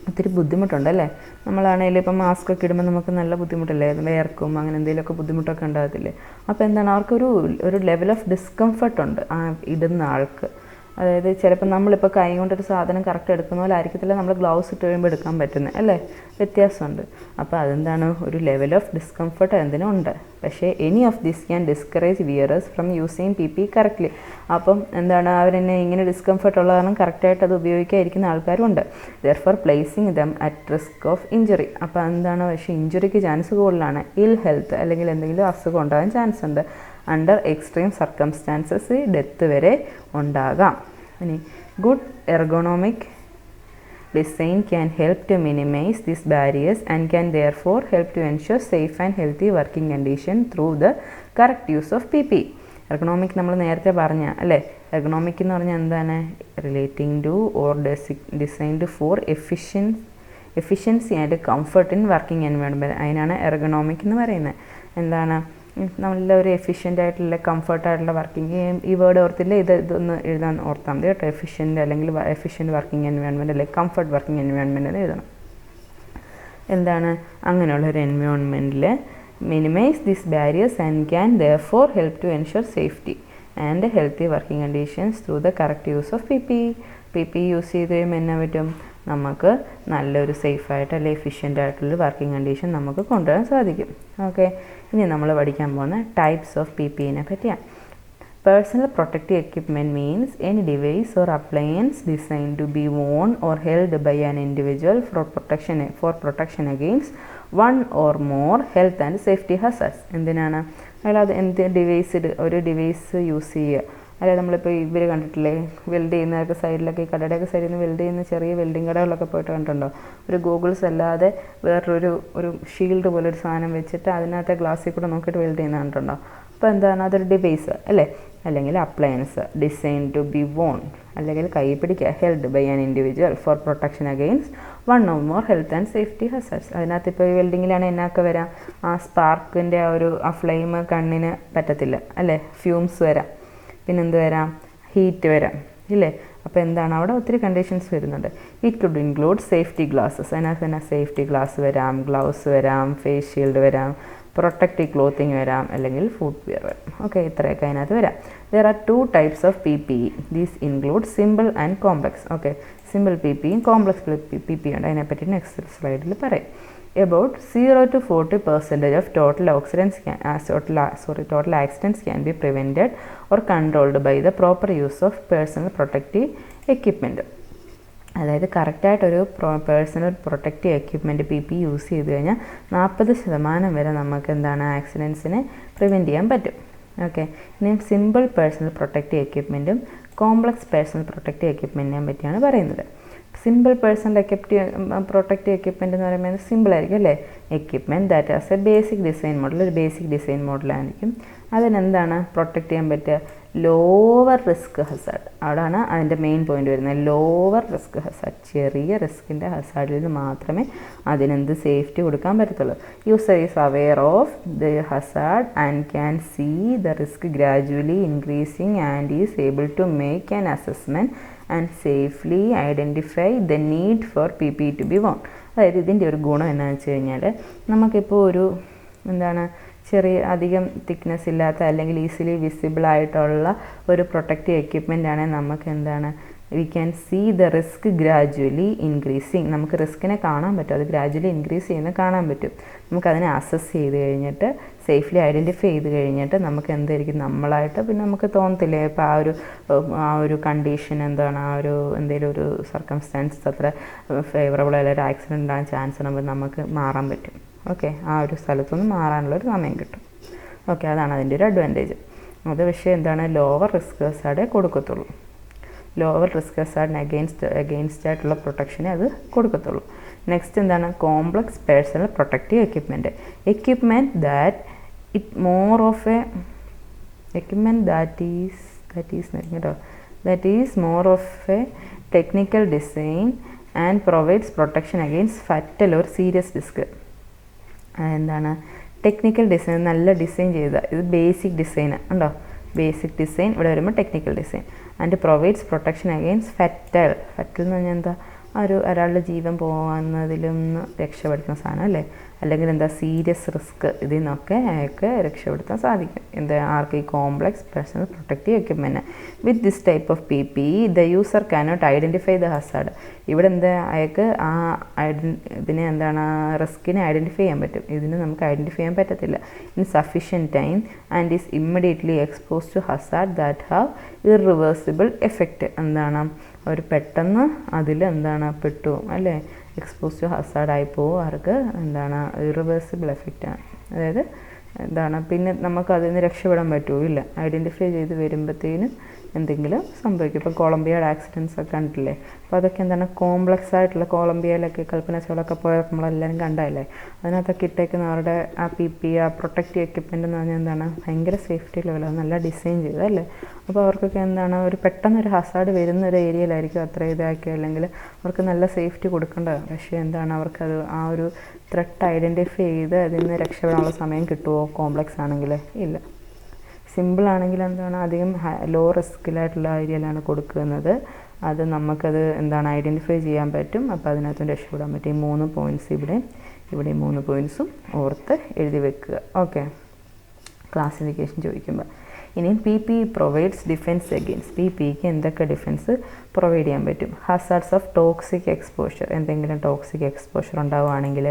ഒത്തിരി ബുദ്ധിമുട്ടുണ്ടല്ലേ? നമ്മളാണെങ്കിലും ഇപ്പം മാസ്ക് ഒക്കെ ഇടുമ്പോൾ നമുക്ക് നല്ല ബുദ്ധിമുട്ടല്ലേ? വേർക്കും അങ്ങനെ എന്തെങ്കിലുമൊക്കെ ബുദ്ധിമുട്ടൊക്കെ ഉണ്ടാകത്തില്ലേ? അപ്പോൾ എന്താണ് അവർക്കൊരു ലെവൽ ഓഫ് ഡിസ്കംഫർട്ട് ഉണ്ട് ആ ഇടുന്ന ആൾക്ക്. അതായത് ചിലപ്പോൾ നമ്മളിപ്പോൾ കൈ കൊണ്ടൊരു സാധനം കറക്റ്റ് എടുക്കുന്ന പോലെ ആയിരിക്കത്തില്ല നമ്മൾ ഗ്ലൗസ് ഇട്ട് കഴിയുമ്പോൾ എടുക്കാൻ പറ്റുന്നത് അല്ലേ? വ്യത്യാസമുണ്ട്. അപ്പോൾ അതെന്താണ് ഒരു ലെവൽ ഓഫ് ഡിസ്കംഫർട്ട് എന്തിനും ഉണ്ട്. പക്ഷേ any of this can discourage wearers from using PPE correctly. അപ്പം എന്താണ് അവരെന്നെ ഇങ്ങനെ ഡിസ്കംഫർട്ട് ഉള്ള കാരണം കറക്റ്റായിട്ട് അത് ഉപയോഗിക്കാതിരിക്കുന്ന ആൾക്കാരുണ്ട്. Therefore placing dum at risk of injury. അപ്പോൾ എന്താണ് പക്ഷേ ഇഞ്ചുറിക്ക് ചാൻസ് കൂടുതലാണ്. ഇൽ ഹെൽത്ത് അല്ലെങ്കിൽ എന്തെങ്കിലും അസുഖം ഉണ്ടാകാൻ ചാൻസ് ഉണ്ട്. അണ്ടർ എക്സ്ട്രീം സർക്കംസ്റ്റാൻസസ് ഡെത്ത് വരെ ഉണ്ടാകാം. ഇനി good ergonomic design can help to minimise these barriers and can therefore help to ensure safe and healthy working condition through the correct use of PPE. Ergonomic നമ്മൾ നേരത്തെ പറഞ്ഞ അല്ലേ? Ergonomic എന്ന് പറഞ്ഞാൽ എന്താണ്? Relating to or designed for efficiency and comfort in working environment. അതിനാണ് ergonomic എന്ന് പറയുന്നത്. എന്താണ് നല്ലൊരു എഫിഷ്യൻ്റ് ആയിട്ടുള്ള കംഫർട്ടായിട്ടുള്ള വർക്കിംഗ്. ഈ വേർഡ് ഓർത്തില്ല, ഇതൊന്ന് എഴുതാൻ ഓർത്താൽ മതി കേട്ടോ. എഫിഷ്യൻ്റ് അല്ലെങ്കിൽ എഫിഷ്യൻ്റ് വർക്കിംഗ് എൻവയോൺമെൻറ്റ് അല്ലെങ്കിൽ കംഫർട്ട് വർക്കിംഗ് എൻവയോൺമെൻറ്റ് എന്ന് എഴുതണം. എന്താണ് അങ്ങനെയുള്ളൊരു എൻവയോൺമെൻറ്റിൽ minimise these barriers and can therefore help to ensure safety and healthy working conditions through the correct use of PPE use ചെയ്ത് കഴിയുമ്പോൾ എന്നാ പറ്റും? നമുക്ക് നല്ലൊരു സേഫായിട്ട് അല്ലെങ്കിൽ എഫിഷ്യൻ്റ് ആയിട്ടുള്ളൊരു വർക്കിംഗ് കണ്ടീഷൻ നമുക്ക് കൊണ്ടുവരാൻ സാധിക്കും. ഓക്കെ, ഇനി നമ്മൾ പഠിക്കാൻ പോകുന്ന ടൈപ്സ് ഓഫ് PPEനെ പറ്റിയാണ്. Personal protective equipment means any device or appliance design to be worn or held by an individual for protection against one or more health and safety hazards. എന്തിനാണ് അയാളത് ഒരു ഡിവൈസ് യൂസ് ചെയ്യുക. അതായത് നമ്മളിപ്പോൾ ഇവർ കണ്ടിട്ടില്ലേ വെൽഡ് ചെയ്യുന്നതൊക്കെ സൈഡിലൊക്കെ ഈ കടയുടെയൊക്കെ സൈഡിൽ നിന്ന് വെൽഡ് ചെയ്യുന്ന ചെറിയ വെൽഡിങ് കടകളിലൊക്കെ പോയിട്ട് കണ്ടിട്ടുണ്ടോ? ഒരു ഗോഗിൾസ് അല്ലാതെ വേറൊരു ഷീൽഡ് പോലെ ഒരു സാധനം വെച്ചിട്ട് അതിനകത്തെ ഗ്ലാസ്സിൽ കൂടെ നോക്കിയിട്ട് വെൽഡ് ചെയ്യുന്ന കണ്ടിട്ടുണ്ടോ? അപ്പോൾ എന്താണ് അതൊരു ഡിവൈസ് അല്ലേ? അല്ലെങ്കിൽ appliance design to be worn അല്ലെങ്കിൽ കൈ പിടിക്കുക held by an individual for protection against one or more health and safety hazards. അതിനകത്ത് ഇപ്പോൾ ഈ വെൽഡിങ്ങിലാണ് എന്നൊക്കെ വരാം, ആ സ്പാർക്കിൻ്റെ ആ ഫ്ലെയിം കണ്ണിന് പറ്റത്തില്ല അല്ലേ? ഫ്യൂംസ് വരാം, പിന്നെന്ത് വരാം? ഹീറ്റ് വരാം ഇല്ലേ? അപ്പോൾ എന്താണ് അവിടെ ഒത്തിരി കണ്ടീഷൻസ് വരുന്നുണ്ട്. It could include safety glasses. അതിനകത്ത് തന്നെ സേഫ്റ്റി ഗ്ലാസ് വരാം, ഗ്ലൗസ് വരാം, ഫേസ് ഷീൽഡ് വരാം, പ്രൊട്ടക്റ്റീവ് ക്ലോത്തിങ് വരാം, അല്ലെങ്കിൽ ഫുഡ് വെയർ വരാം. ഓക്കെ, ഇത്രയൊക്കെ അതിനകത്ത് വരാം. There are 2 types of PPE. These include simple and complex. Okay, simple PPEയും കോംപ്ലക്സ് PPE ഉണ്ട്. അതിനെപ്പറ്റി നെക്സ്റ്റ് സ്ലൈഡിൽ പറയാം. About 0 to 40% of total accidents can be prevented or controlled by the proper use of personal protective equipment. അതായത് കറക്റ്റായിട്ടൊരു personal protective equipment PPE use ചെയ്ത് കഴിഞ്ഞാൽ 40% വരെ നമുക്ക് എന്താണ് ആക്സിഡൻസിനെ പ്രിവെൻറ്റ് ചെയ്യാൻ പറ്റും. ഓക്കെ, ഇനി സിമ്പിൾ പേഴ്സണൽ പ്രൊട്ടക്റ്റീവ് എക്യുപ്മെൻറ്റും കോംപ്ലക്സ് പേഴ്സണൽ പ്രൊട്ടക്റ്റീവ് എക്യുപ്മെൻറ്റിനെ പറ്റിയാണ് പറയുന്നത്. സിമ്പിൾ പേഴ്സണൽ പ്രൊട്ടക്റ്റീവ് എക്യുപ്മെൻറ്റ് എന്ന് പറയുമ്പോൾ സിമ്പിളായിരിക്കും അല്ലേ? Equipment that as a basic design model, ഒരു ബേസിക് ഡിസൈൻ മോഡലായിരിക്കും. അതിനെന്താണ് പ്രൊട്ടക്റ്റ് ചെയ്യാൻ പറ്റുക? Lower risk hazard. അവിടെയാണ് അതിൻ്റെ മെയിൻ പോയിന്റ് വരുന്നത്. ലോവർ റിസ്ക് ഹസാർഡ്, ചെറിയ റിസ്കിൻ്റെ ഹസാർഡിൽ നിന്ന് മാത്രമേ അതിനെന്ത് സേഫ്റ്റി കൊടുക്കാൻ പറ്റത്തുള്ളൂ. User is aware of the hazard and can see the risk gradually increasing and is able to make an assessment and safely identify the need for PPE to be worn. അതായത് ഇതിൻ്റെ ഒരു ഗുണം എന്താണെന്ന് വെച്ച് കഴിഞ്ഞാൽ നമുക്കിപ്പോൾ ചെറിയ അധികം തിക്നെസ് ഇല്ലാത്ത അല്ലെങ്കിൽ ഈസിലി വിസിബിൾ ആയിട്ടുള്ള ഒരു പ്രൊട്ടക്റ്റീവ് എക്യുപ്മെൻ്റ് ആണെങ്കിൽ നമുക്ക് we can see the risk gradually increasing. നമുക്ക് റിസ്കിനെ കാണാൻ പറ്റും, അത് ഗ്രാജുവലി ഇൻക്രീസ് ചെയ്യുന്നത് കാണാൻ പറ്റും. നമുക്കതിനെ അസസ് ചെയ്ത് കഴിഞ്ഞിട്ട് സേഫ്ലി ഐഡൻറ്റിഫൈ ചെയ്ത് കഴിഞ്ഞിട്ട് നമുക്ക് എന്തായിരിക്കും നമ്മളായിട്ട് പിന്നെ നമുക്ക് തോന്നത്തില്ലേ ഇപ്പോൾ ആ ഒരു കണ്ടീഷൻ എന്താണ്, ആ ഒരു എന്തെങ്കിലും ഒരു സർക്കംസ്റ്റാൻസ് അത്ര ഫേവറബിൾ അല്ല, ഒരു ആക്സിഡൻറ്റ് ഉണ്ടാകാൻ ചാൻസ് ഉണ്ടെങ്കിൽ നമുക്ക് മാറാൻ പറ്റും. ഓക്കെ, ആ ഒരു സ്ഥലത്തുനിന്ന് മാറാനുള്ളൊരു സമയം കിട്ടും. ഓക്കെ, അതാണ് അതിൻ്റെ ഒരു അഡ്വാൻറ്റേജ്. അത് പക്ഷേ എന്താണ്, ലോവർ റിസ്ക് ഹസാർഡേ കൊടുക്കത്തുള്ളൂ. ലോവർ റിസ്ക് ഹസാർഡിന് അഗെയിൻസ്റ്റ് ആയിട്ടുള്ള പ്രൊട്ടക്ഷനെ അത് കൊടുക്കത്തുള്ളൂ. നെക്സ്റ്റ് എന്താണ്, complex personal protective equipment that it more of a equipment that is more of a technical design and provides protection against fatal or serious risk. എന്താണ് technical design, നല്ല design ചെയ്ത, ഇത് ബേസിക് ഡിസൈൻ ഉണ്ടോ, basic design ഇവിടെ വരുമ്പോൾ technical design and provides protection against fatal എന്ന് പറഞ്ഞാൽ എന്താ, ഒരാളുടെ ജീവൻ പോകുന്നതിലും നിന്ന് രക്ഷപ്പെടുത്തുന്ന സാധനം അല്ലേ, അല്ലെങ്കിൽ എന്താ സീരിയസ് റിസ്ക്, ഇതിൽ നിന്നൊക്കെ അയാൾക്ക് രക്ഷപ്പെടുത്താൻ സാധിക്കും. എന്താ ആർക്ക്, ഈ complex personal protective equipment. With this type of PPE the user cannot identify the Hazard. ഇവിടെ എന്താ അയാൾക്ക് ഇതിനെ എന്താണ് റിസ്കിനെ ഐഡൻറ്റിഫൈ ചെയ്യാൻ പറ്റും, ഇതിന് നമുക്ക് ഐഡൻറ്റിഫൈ ചെയ്യാൻ പറ്റത്തില്ല insufficient time and is immediately expose to hazard that have irreversible effect. എന്താണ് അവർ പെട്ടെന്ന് അതിൽ എന്താണ് പെട്ടു അല്ലേ, എക്സ്പോസ് ടു ഹസാർഡായി പോകും, അവർക്ക് എന്താണ് ഇറിവേഴ്സിബിൾ എഫക്റ്റാണ്. അതായത് എന്താണ് പിന്നെ നമുക്ക് അതിൽ നിന്ന് രക്ഷപ്പെടാൻ പറ്റുമില്ല, ഐഡൻറ്റിഫൈ ചെയ്ത് വരുമ്പോഴത്തേനും എന്തെങ്കിലും സംഭവിക്കും. ഇപ്പോൾ കൊളംബിയയുടെ ആക്സിഡൻസ് ഒക്കെ കണ്ടില്ലേ, അപ്പോൾ അതൊക്കെ എന്താണ് കോംപ്ലക്സ് ആയിട്ടുള്ള, കൊളംബിയയിലൊക്കെ കൽപ്പന ചൗളൊക്കെ പോയപ്പോൾ നമ്മളെല്ലാവരും കണ്ടതല്ലേ, അതിനകത്തൊക്കെ ഇട്ടേക്കുന്ന അവരുടെ ആ PPE ആ പ്രൊട്ടക്റ്റീവ് എക്യുപ്മെൻ്റ് എന്ന് പറഞ്ഞാൽ എന്താണ് ഭയങ്കര സേഫ്റ്റി ലെവലാണ്, നല്ല ഡിസൈൻ ചെയ്തതല്ലേ. അപ്പോൾ അവർക്കൊക്കെ എന്താണ് ഒരു പെട്ടെന്നൊരു ഹസാർഡ് വരുന്ന ഒരു ഏരിയയിലായിരിക്കും അത്ര ഇതാക്കി, അല്ലെങ്കിൽ അവർക്ക് നല്ല സേഫ്റ്റി കൊടുക്കേണ്ടത്. പക്ഷേ എന്താണ് അവർക്കത് ആ ഒരു ത്രെട്ട് ഐഡൻറ്റിഫൈ ചെയ്ത് അതിൽ നിന്ന് രക്ഷപ്പെടാനുള്ള സമയം കിട്ടുമോ കോംപ്ലക്സ് ആണെങ്കിൽ? ഇല്ല. സിമ്പിളാണെങ്കിൽ എന്താണ് അധികം ലോ റിസ്കിലായിട്ടുള്ള ഏരിയയിലാണ് കൊടുക്കുന്നത്, അത് നമുക്കത് എന്താണ് ഐഡൻറ്റിഫൈ ചെയ്യാൻ പറ്റും, അപ്പോൾ അതിനകത്തും രക്ഷപ്പെടാൻ പറ്റും. ഈ 3 പോയിൻറ്റ്സ് ഇവിടെ 3 പോയിൻറ്റ്സും ഓർത്ത് എഴുതി വെക്കുക. ഓക്കെ, ക്ലാസിഫിക്കേഷൻ ചോദിക്കുമ്പോൾ ഇനി PPE പ്രൊവൈഡ്സ് ഡിഫെൻസ് അഗെയിൻസ്റ്റ്, PPEക്ക് എന്തൊക്കെ ഡിഫെൻസ് പ്രൊവൈഡ് ചെയ്യാൻ പറ്റും? ഹസാർഡ്സ് ഓഫ് ടോക്സിക് എക്സ്പോഷർ, എന്തെങ്കിലും ടോക്സിക് എക്സ്പോഷർ ഉണ്ടാവുകയാണെങ്കിൽ,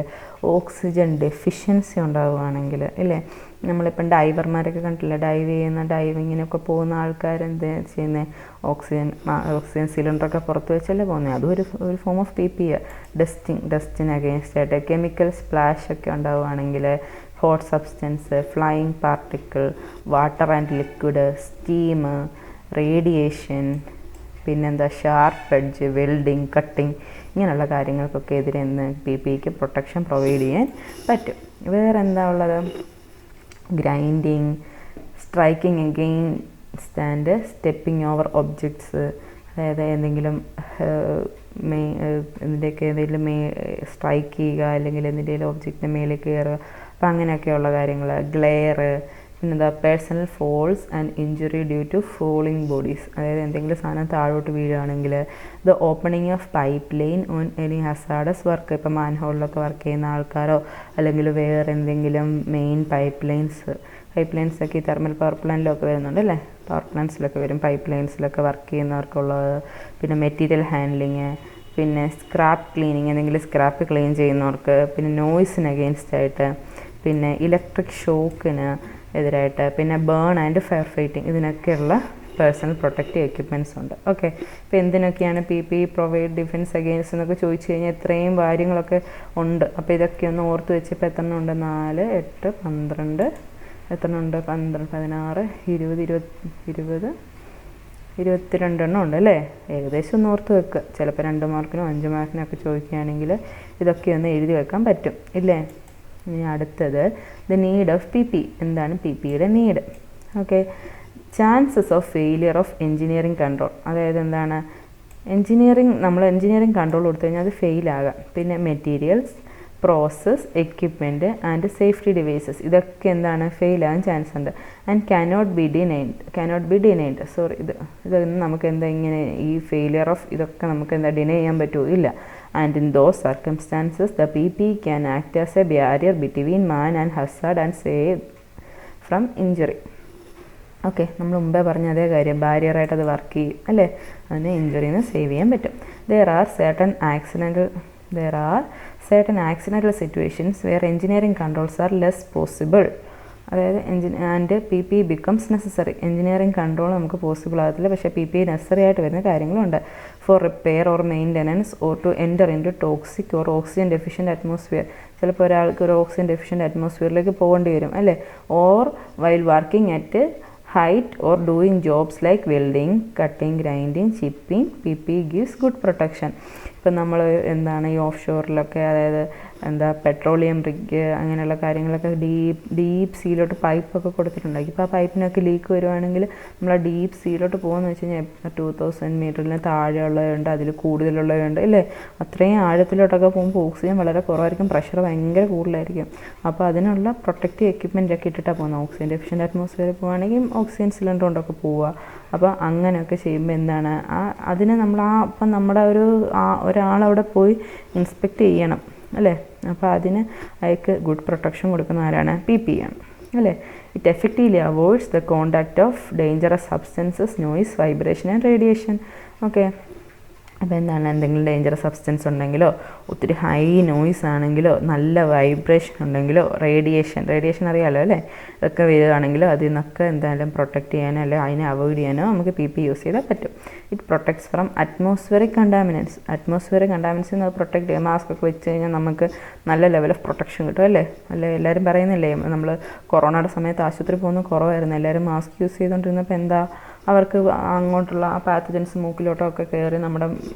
ഓക്സിജൻ ഡെഫിഷ്യൻസി ഉണ്ടാവുകയാണെങ്കിൽ ഇല്ലേ, നമ്മളിപ്പം ഡൈവർമാരൊക്കെ കണ്ടില്ല, ഡൈവിങ്ങിനൊക്കെ പോകുന്ന ആൾക്കാർ എന്താ ചെയ്യുന്നത്, ഓക്സിജൻ സിലിണ്ടറൊക്കെ പുറത്ത് വെച്ചല്ലേ പോകുന്നത്, അതും ഒരു ഫോം ഓഫ് PPE. ഡസ്റ്റിന് അഗെയിൻസ്റ്റ് ആയിട്ട് കെമിക്കൽ സ്പ്ലാഷ് ഒക്കെ ഉണ്ടാവുകയാണെങ്കിൽ, hot substance, flying particle, water and liquid, steam, radiation, പിന്നെന്താ ഷാർപ്പ് എഡ്ജ്, വെൽഡിങ്, കട്ടിങ്, ഇങ്ങനെയുള്ള കാര്യങ്ങൾക്കൊക്കെ എതിരെ PPEക്ക് പ്രൊട്ടക്ഷൻ പ്രൊവൈഡ് ചെയ്യാൻ പറ്റും. വേറെ എന്താ ഉള്ളത്, grinding, striking against and stepping over objects, അതായത് എന്തെങ്കിലും ഇതിൻ്റെയൊക്കെ എന്തെങ്കിലും സ്ട്രൈക്ക് ചെയ്യുക, അല്ലെങ്കിൽ എന്തിൻ്റെങ്കിലും ഒബ്ജക്റ്റിൻ്റെ മേലെ കയറുക, അപ്പോൾ അങ്ങനെയൊക്കെയുള്ള കാര്യങ്ങൾ. ഗ്ലെയർ, പിന്നെന്താ personal falls and injury due to falling bodies, അതായത് എന്തെങ്കിലും സാധനം താഴോട്ട് വീഴുകയാണെങ്കിൽ, the opening of pipe line on any hazardous work, ഇപ്പോൾ മാൻഹോളിലൊക്കെ വർക്ക് ചെയ്യുന്ന ആൾക്കാരോ അല്ലെങ്കിൽ വേറെ എന്തെങ്കിലും മെയിൻ പൈപ്പ് ലൈൻസൊക്കെ ഈ തെർമൽ പവർ പ്ലാന്റിലൊക്കെ വരുന്നുണ്ട് അല്ലേ, പവർ പ്ലാന്റ്സിലൊക്കെ വരും, പൈപ്പ് ലൈൻസിലൊക്കെ വർക്ക് ചെയ്യുന്നവർക്കുള്ളത്. പിന്നെ മെറ്റീരിയൽ ഹാൻഡ്ലിങ്, പിന്നെ സ്ക്രാപ്പ് ക്ലീനിങ്, എന്തെങ്കിലും സ്ക്രാപ്പ് ക്ലീൻ ചെയ്യുന്നവർക്ക്, പിന്നെ നോയ്സിന് അഗെയിൻസ്റ്റ് ആയിട്ട്, പിന്നെ ഇലക്ട്രിക് ഷോക്കിന് എതിരായിട്ട്, പിന്നെ ബേൺ ആൻഡ് ഫയർ ഫൈറ്റിംഗ്, ഇതിനൊക്കെയുള്ള പേഴ്സണൽ പ്രൊട്ടക്റ്റീവ് എക്യുപ്മെൻറ്റ്സ് ഉണ്ട്. ഓക്കെ, ഇപ്പോൾ എന്തിനൊക്കെയാണ് PPE പ്രൊവൈഡ് ഡിഫെൻസ് അഗെയിൻസ്റ്റ് എന്നൊക്കെ ചോദിച്ചു കഴിഞ്ഞാൽ ഇത്രയും കാര്യങ്ങളൊക്കെ ഉണ്ട്. അപ്പോൾ ഇതൊക്കെ ഒന്ന് ഓർത്ത് വെച്ചപ്പോൾ എത്ര ഉണ്ട്, 4, 8, 12, എത്ര ഉണ്ട്, 12, 16, 20, 22 ഉണ്ട് അല്ലേ. ഏകദേശം ഒന്ന് ഓർത്ത് വെക്കുക, ചിലപ്പോൾ 2 മാർക്കിനോ 5 മാർക്കിനോ ഒക്കെ ചോദിക്കുകയാണെങ്കിൽ ഇതൊക്കെ ഒന്ന് എഴുതി വെക്കാൻ പറ്റും ഇല്ലേ. ഇനി അടുത്തത് ദ നീഡ് ഓഫ് PPE, എന്താണ് PPEയുടെ need? Okay, chances of failure of engineering control, അതായത് എന്താണ് നമ്മൾ എൻജിനീയറിംഗ് കൺട്രോൾ കൊടുത്തു കഴിഞ്ഞാൽ അത് ഫെയിലാകാം. പിന്നെ materials, process, equipment and safety devices, ഇതൊക്കെ എന്താണ് ഫെയിലാകാൻ ചാൻസ് ഉണ്ട്. And cannot be denied, sorry ഇതൊന്നും നമുക്ക് എന്താ ഇങ്ങനെ ഈ ഫെയിലിയർ ഓഫ് ഇതൊക്കെ നമുക്ക് എന്താ ഡിനൈ ചെയ്യാൻ പറ്റുമോ? ഇല്ല. And in those circumstances the PPE can act as A barrier between man and Hazard and save from injury. Okay, നമ്മൾ മുമ്പേ പറഞ്ഞ അതേ കാര്യം, ബാരിയറായിട്ട് അത് വർക്ക് ചെയ്യും അല്ലേ, അതിനെ ഇഞ്ചുറിയിൽ നിന്ന് സേവ് ചെയ്യാൻ പറ്റും. There are certain accidental situations where engineering controls are less possible. അതായത് and P P becomes necessary. Engineering control നമുക്ക് പോസിബിൾ ആകത്തില്ല, പക്ഷേ പി പി നെസസറി ആയിട്ട് വരുന്ന കാര്യങ്ങളുണ്ട്. For repair or maintenance or to enter into toxic or oxygen deficient atmosphere. ചിലപ്പോൾ ഒരാൾക്ക് ഒരു ഓക്സിജൻ ഡെഫിഷ്യൻ്റ് അറ്റ്മോസ്ഫിയറിലേക്ക് പോകേണ്ടി വരും അല്ലേ. Or while working at height or doing jobs like welding, cutting, grinding, chipping, PP gives good protection. ഇപ്പം നമ്മൾ എന്താണ് ഈ ഓഫ് ഷോറിലൊക്കെ, അതായത് എന്താ പെട്രോളിയം റിഗ് അങ്ങനെയുള്ള കാര്യങ്ങളൊക്കെ ഡീപ്പ് സീയിലോട്ട് പൈപ്പൊക്കെ കൊടുത്തിട്ടുണ്ടായി. ഇപ്പോൾ ആ പൈപ്പിനൊക്കെ ലീക്ക് വരുവാണെങ്കിൽ നമ്മൾ ആ ഡീപ്പ് സീയിലോട്ട് പോകുമെന്ന് വെച്ച് കഴിഞ്ഞാൽ 2000 മീറ്ററിന് താഴെയുള്ളവരുണ്ട്, അതിൽ കൂടുതലുള്ളവരുണ്ട് അല്ലേ. അത്രയും ആഴത്തിലോട്ടൊക്കെ പോകുമ്പോൾ ഓക്സിജൻ വളരെ കുറവായിരിക്കും, പ്രഷർ ഭയങ്കര കൂടുതലായിരിക്കും. അപ്പോൾ അതിനുള്ള പ്രൊട്ടക്റ്റീവ് എക്യുപ്മെൻ്റൊക്കെ ഇട്ടിട്ടാണ് പോകുന്നത്. ഓക്സിജൻ ഡെഫിഷ്യൻ്റ് അറ്റ്മോസ്ഫിയറിൽ പോകുകയാണെങ്കിൽ ഓക്സിജൻ സിലിണ്ടർ കൊണ്ടൊക്കെ പോവുക. അപ്പോൾ അങ്ങനെയൊക്കെ ചെയ്യുമ്പോൾ എന്താണ് അതിന് നമ്മൾ അപ്പം നമ്മുടെ ഒരാളവിടെ പോയി ഇൻസ്പെക്റ്റ് ചെയ്യണം അല്ലേ. അപ്പോൾ അതിന് അയാൾക്ക് ഗുഡ് പ്രൊട്ടക്ഷൻ കൊടുക്കുന്ന ആരാണ്? പി പി ആണ് അല്ലേ. It effectively avoids the contact of dangerous substances, noise, vibration and radiation. Okay, അപ്പോൾ എന്താണ്, എന്തെങ്കിലും ഡേഞ്ചറസ് സബ്സ്റ്റൻസ് ഉണ്ടെങ്കിലോ, ഒത്തിരി ഹൈ നോയ്സ് ആണെങ്കിലോ, നല്ല വൈബ്രേഷൻ ഉണ്ടെങ്കിലോ, റേഡിയേഷൻ അറിയാമല്ലോ അല്ലേ, ഇതൊക്കെ വരികയാണെങ്കിലോ അതിൽ നിന്നൊക്കെ എന്തായാലും പ്രൊട്ടക്റ്റ് ചെയ്യാനോ അല്ലെ അതിനെ അവോയ്ഡ് ചെയ്യാനോ നമുക്ക് പി പി യൂസ് ചെയ്താൽ പറ്റും. It protects from atmospheric contaminants. Atmospheric കണ്ടാമിനൻസിൽ നിന്ന് പ്രൊട്ടക്റ്റ് ചെയ്യുക. മാസ്ക് ഒക്കെ വെച്ച് കഴിഞ്ഞാൽ നമുക്ക് നല്ല ലെവൽ ഓഫ് പ്രൊട്ടക്ഷൻ കിട്ടും അല്ലേ. എല്ലാവരും പറയുന്നില്ലേ, നമ്മൾ കൊറോണയുടെ സമയത്ത് ആശുപത്രി പോകുന്നത് കുറവായിരുന്നു, എല്ലാവരും മാസ്ക് യൂസ് ചെയ്തുകൊണ്ടിരുന്നപ്പോൾ എന്താ അവർക്ക് അങ്ങോട്ടുള്ള ആ പാത്തജൻസ് മൂക്കിലോട്ടൊക്കെ കയറി നമ്മുടെ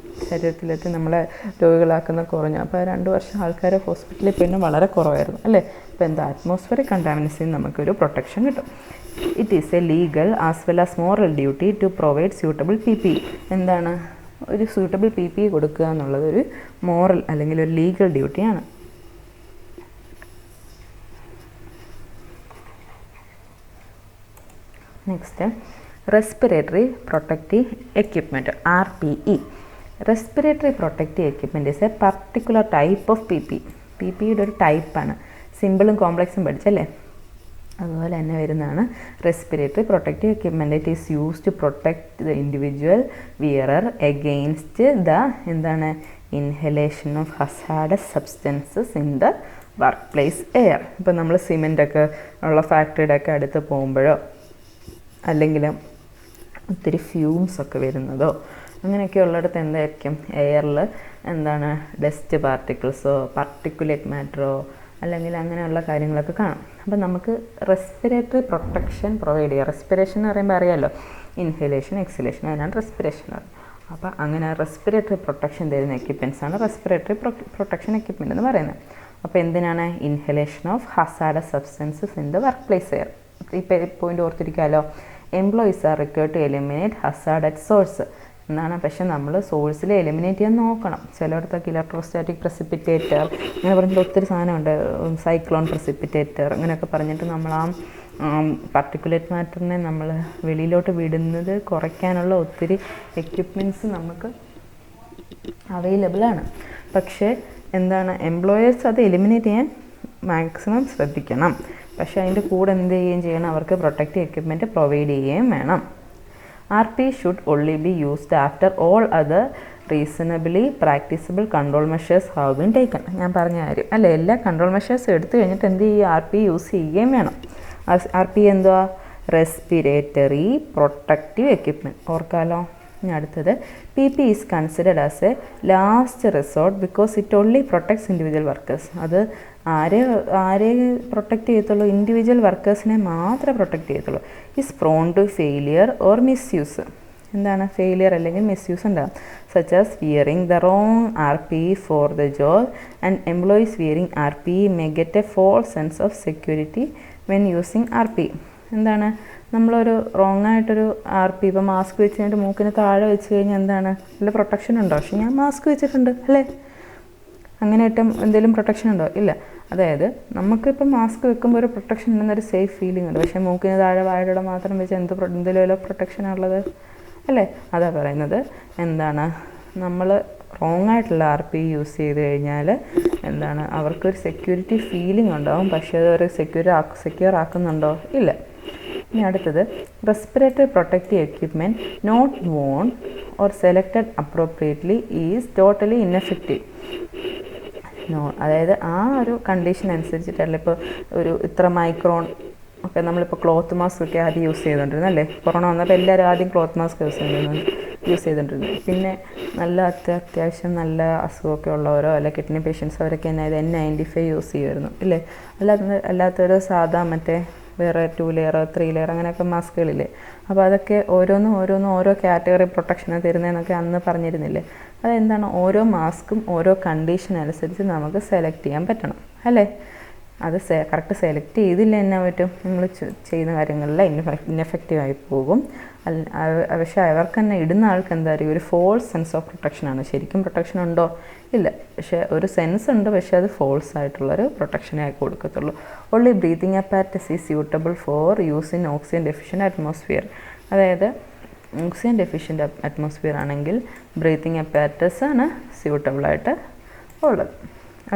ശരീരത്തിലെത്തി നമ്മളെ രോഗികളാക്കുന്ന കുറഞ്ഞു. അപ്പോൾ 2 വർഷം ആൾക്കാർ ഹോസ്പിറ്റലിൽ പോയി വളരെ കുറവായിരുന്നു അല്ലേ. ഇപ്പോൾ എന്താ, അറ്റ്മോസ്ഫിയറിക് കണ്ടാമിനൻസിൽ നമുക്കൊരു പ്രൊട്ടക്ഷൻ കിട്ടും. It is a legal as well as moral duty to provide suitable P P. എന്താണ്, ഒരു സ്യൂട്ടബിൾ പി പി കൊടുക്കുക എന്നുള്ളത് ഒരു മോറൽ അല്ലെങ്കിൽ ഒരു ലീഗൽ ഡ്യൂട്ടിയാണ്. Next, respiratory protective equipment, RPE. Respiratory protective equipment is a particular type of P P. P പിയുടെ ഒരു ടൈപ്പാണ്. സിമ്പിളും കോംപ്ലക്സും പഠിച്ചല്ലേ, അതുപോലെ തന്നെ വരുന്നതാണ് respiratory protective equipment. It is use to protect the individual wearer against the എന്താണ് inhalation of hazardous substances in the work place air. ഇപ്പോൾ നമ്മൾ സിമെൻ്റൊക്കെ ഉള്ള ഫാക്ടറിയുടെ ഒക്കെ അടുത്ത് പോകുമ്പോഴോ അല്ലെങ്കിൽ ഒത്തിരി ഫ്യൂംസൊക്കെ വരുന്നതോ അങ്ങനെയൊക്കെ ഉള്ളിടത്ത് എന്തായിരിക്കും, എയറിൽ എന്താണ് ഡസ്റ്റ് പാർട്ടിക്കിൾസോ പാർട്ടിക്കുലേറ്റ് മാറ്ററോ അല്ലെങ്കിൽ അങ്ങനെയുള്ള കാര്യങ്ങളൊക്കെ കാണും. അപ്പോൾ നമുക്ക് റെസ്പിറേറ്ററി പ്രൊട്ടക്ഷൻ പ്രൊവൈഡ് ചെയ്യുക. റെസ്പിറേഷൻ എന്ന് പറയുമ്പോൾ അറിയാമല്ലോ, ഇൻഹലേഷൻ എക്സലേഷൻ, അതിനാണ് റെസ്പിറേഷൻ. അപ്പോൾ അങ്ങനെ റെസ്പിറേറ്ററി പ്രൊട്ടക്ഷൻ തരുന്ന എക്യുപ്മെൻറ്റ്സാണ് റെസ്പിറേറ്ററി പ്രൊട്ടക്ഷൻ എക്യുപ്മെൻ്റ് എന്ന് പറയുന്നത്. അപ്പോൾ എന്തിനാണ്, inhalation of hazardous substances in the work place air. ഈ പോയിൻ്റ് ഓർത്തിരിക്കാമല്ലോ. Employees are required to eliminate hazard at source എന്നാണ്. പക്ഷേ നമ്മൾ സോഴ്സിൽ എലിമിനേറ്റ് ചെയ്യാൻ നോക്കണം. ചിലയിടത്തൊക്കെ ഇലക്ട്രോസ്റ്റാറ്റിക് പ്രസിപ്പിറ്റേറ്റർ അങ്ങനെ പറഞ്ഞിട്ട് ഒത്തിരി സാധനമുണ്ട്, സൈക്ലോൺ പ്രസിപ്പിറ്റേറ്റർ അങ്ങനെയൊക്കെ പറഞ്ഞിട്ട് നമ്മൾ ആ പാർട്ടിക്കുലേറ്റ് മാറ്ററിനെ നമ്മൾ വെളിയിലോട്ട് വിടുന്നത് കുറയ്ക്കാനുള്ള ഒത്തിരി എക്യുപ്മെൻറ്റ്സ് നമുക്ക് അവൈലബിളാണ്. പക്ഷേ എന്താണ്, എംപ്ലോയേഴ്സ് അത് എലിമിനേറ്റ് ചെയ്യാൻ മാക്സിമം ശ്രദ്ധിക്കണം. പക്ഷേ അതിൻ്റെ കൂടെ എന്ത് ചെയ്യുകയും ചെയ്യണം, അവർക്ക് പ്രൊട്ടക്റ്റീവ് എക്യുപ്മെൻറ്റ് പ്രൊവൈഡ് ചെയ്യുകയും വേണം. RP should only be used after all other reasonably practicable control measures have been taken. ഞാൻ പറഞ്ഞ കാര്യം അല്ലേ, എല്ലാ കൺട്രോൾ മെഷേഴ്സും എടുത്തു കഴിഞ്ഞിട്ട് എന്ത് ചെയ്യുക, RP യൂസ് ചെയ്യുകയും വേണം. RP എന്തുവാ, റെസ്പിറേറ്ററി പ്രൊട്ടക്റ്റീവ് എക്യുപ്മെൻറ്റ്. ഓർക്കാലോ. ഇനി അടുത്തത്, PP is considered as a last resort because it only protects individual workers. അത് ആരെ പ്രൊട്ടക്റ്റ് ചെയ്യത്തുള്ളൂ, ഇൻഡിവിജ്വൽ വർക്കേഴ്സിനെ മാത്രമേ പ്രൊട്ടക്റ്റ് ചെയ്യത്തുള്ളൂ. Is prone to failure or misuse. എന്താണ് ഫെയിലിയർ അല്ലെങ്കിൽ മിസ്യൂസ് ഉണ്ടാകും. Such as wearing the wrong RP for the job and employees wearing RP may get a false sense of security when using RP. എന്താണ്, നമ്മളൊരു wrong ആയിട്ടൊരു RP ഇപ്പോൾ mask വെച്ച് കഴിഞ്ഞിട്ട് മൂക്കിന് താഴെ വെച്ച് കഴിഞ്ഞാൽ എന്താണ്, നല്ല പ്രൊട്ടക്ഷൻ ഉണ്ടോ? പക്ഷേ ഞാൻ മാസ്ക് വെച്ചിട്ടുണ്ട് അല്ലേ, അങ്ങനെയായിട്ടും എന്തെങ്കിലും പ്രൊട്ടക്ഷൻ ഉണ്ടോ? ഇല്ല. അതായത് നമുക്കിപ്പോൾ മാസ്ക് വെക്കുമ്പോൾ ഒരു പ്രൊട്ടക്ഷൻ ഉണ്ടെന്നൊരു സേഫ് ഫീലിംഗ് ഉണ്ട്. പക്ഷേ മൂക്കിന് താഴെ വായുടെ മാത്രം വെച്ച് എന്തെങ്കിലും പ്രൊട്ടക്ഷനുള്ളത് അല്ലേ? അതാ പറയുന്നത്. എന്താണ്, നമ്മൾ റോങ് ആയിട്ടുള്ള RP യൂസ് ചെയ്ത് കഴിഞ്ഞാൽ എന്താണ്, അവർക്കൊരു സെക്യൂരിറ്റി ഫീലിംഗ് ഉണ്ടാവും, പക്ഷേ അതൊരു സെക്യൂർ ആക്കുന്നുണ്ടോ? ഇല്ല. ഇനി അടുത്തത് respiratory protective equipment not worn or selected appropriately is totally ineffective. അതായത് ആ ഒരു കണ്ടീഷൻ അനുസരിച്ചിട്ടല്ല. ഇപ്പോൾ ഒരു ഇത്ര മൈക്രോൺ ഒക്കെ നമ്മളിപ്പോൾ ക്ലോത്ത് മാസ്ക് ഒക്കെ ആദ്യം യൂസ് ചെയ്തുകൊണ്ടിരുന്നത് അല്ലേ. കൊറോണ വന്നപ്പോൾ എല്ലാവരും ആദ്യം ക്ലോത്ത് മാസ്ക് യൂസ് ചെയ്തുകൊണ്ടിരുന്നത്. പിന്നെ നല്ല അത്യാവശ്യം നല്ല അസുഖമൊക്കെ ഉള്ളവരോ അല്ല കിഡ്നി പേഷ്യൻസ് അവരൊക്കെ തന്നെ N95 യൂസ് ചെയ്യുമായിരുന്നു ഇല്ലേ. അല്ലാത്തൊരു സാധാ മറ്റേ വേറെ 2 ലെയർ 3 ലെയർ അങ്ങനെയൊക്കെ മാസ്കുകളില്ലേ. അപ്പോൾ അതൊക്കെ ഓരോന്നും ഓരോ കാറ്റഗറി പ്രൊട്ടക്ഷനാണ് തരുന്നതെന്നൊക്കെ അന്ന് പറഞ്ഞിരുന്നില്ലേ. അതെന്താണ്, ഓരോ മാസ്കും ഓരോ കണ്ടീഷൻ അനുസരിച്ച് നമുക്ക് സെലക്ട് ചെയ്യാൻ പറ്റണം അല്ലേ. അത് കറക്റ്റ് സെലക്ട് ചെയ്തില്ല എന്നാ പറ്റും, നിങ്ങൾ ചെയ്യുന്ന കാര്യങ്ങളിൽ ഇന്നെഫക്റ്റീവായി പോകും. പക്ഷേ അവർക്ക് തന്നെ ഇടുന്ന ആൾക്ക് എന്തായിരിക്കും, ഒരു ഫോൾസ് സെൻസ് ഓഫ് പ്രൊട്ടക്ഷനാണ്. ശരിക്കും പ്രൊട്ടക്ഷൻ ഉണ്ടോ ഇല്ല, പക്ഷേ ഒരു സെൻസ് ഉണ്ട്, പക്ഷേ അത് ഫോൾസ് ആയിട്ടുള്ളൊരു പ്രൊട്ടക്ഷനേ ആയി കൊടുക്കത്തുള്ളൂ. Only breathing apparatus is suitable for use in oxygen deficient atmosphere. അതായത് ഓക്സിജൻ ഡെഫിഷ്യൻ്റ് അറ്റ്മോസ്ഫിയർ ആണെങ്കിൽ ബ്രീത്തിങ് അപ്പാരറ്റസ് ആണ് സ്യൂട്ടബിളായിട്ട് ഉള്ളത്.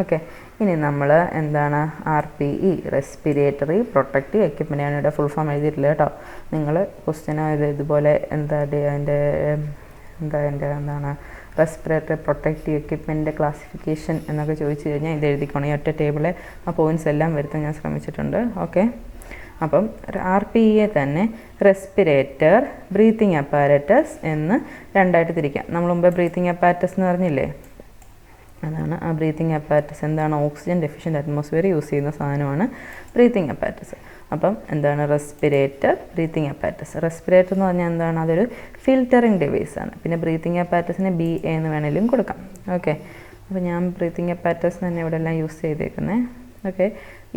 ഓക്കെ, ഇനി നമ്മൾ എന്താണ് RPE റെസ്പിറേറ്ററി പ്രൊട്ടക്റ്റീവ് എക്യുപ്മെൻ്റ് ആണ്. ഇവിടെ ഫുൾ ഫോം എഴുതിയിട്ടില്ല കേട്ടോ. നിങ്ങൾ ക്വസ്റ്റ്യന് ഇതുപോലെ എന്താണ് റെസ്പിറേറ്ററി പ്രൊട്ടക്റ്റീവ് എക്യുപ്മെൻ്റ് ക്ലാസിഫിക്കേഷൻ എന്നൊക്കെ ചോദിച്ചു കഴിഞ്ഞാൽ ഇത് എഴുതിക്കോണം. ഈ ഒറ്റ ടേബിളെ ആ പോയിൻറ്റ്സ് എല്ലാം വരുത്താൻ ഞാൻ ശ്രമിച്ചിട്ടുണ്ട്. ഓക്കെ, അപ്പം RPE തന്നെ റെസ്പിറേറ്റർ, ബ്രീത്തിങ് അപ്പാരറ്റസ് എന്ന് രണ്ടായിട്ട് തിരിക്കാം. നമ്മൾ മുമ്പ് ബ്രീത്തിങ് അപ്പാരറ്റസ് എന്ന് പറഞ്ഞില്ലേ, അതാണ് ആ ബ്രീത്തിങ് അപ്പാരറ്റസ്. എന്താണ്, ഓക്സിജൻ ഡെഫിഷ്യൻ്റ് അറ്റ്മോസ്ഫിയർ യൂസ് ചെയ്യുന്ന സാധനമാണ് ബ്രീത്തിങ് അപ്പാരറ്റസ്. അപ്പം എന്താണ് റെസ്പിറേറ്റർ, ബ്രീത്തിങ് അപ്പാരറ്റസ്. റെസ്പിറേറ്റർ എന്ന് പറഞ്ഞാൽ എന്താണ്, അതൊരു ഫിൽറ്ററിങ് ഡിവൈസാണ്. പിന്നെ ബ്രീത്തിങ് അപ്പാരറ്റസിന് BA എന്ന് വേണമെങ്കിലും കൊടുക്കാം. ഓക്കെ, അപ്പോൾ ഞാൻ ബ്രീത്തിങ് അപ്പാരറ്റസ് തന്നെ ഇവിടെ എല്ലാം യൂസ് ചെയ്തേക്കുന്നത്. Okay,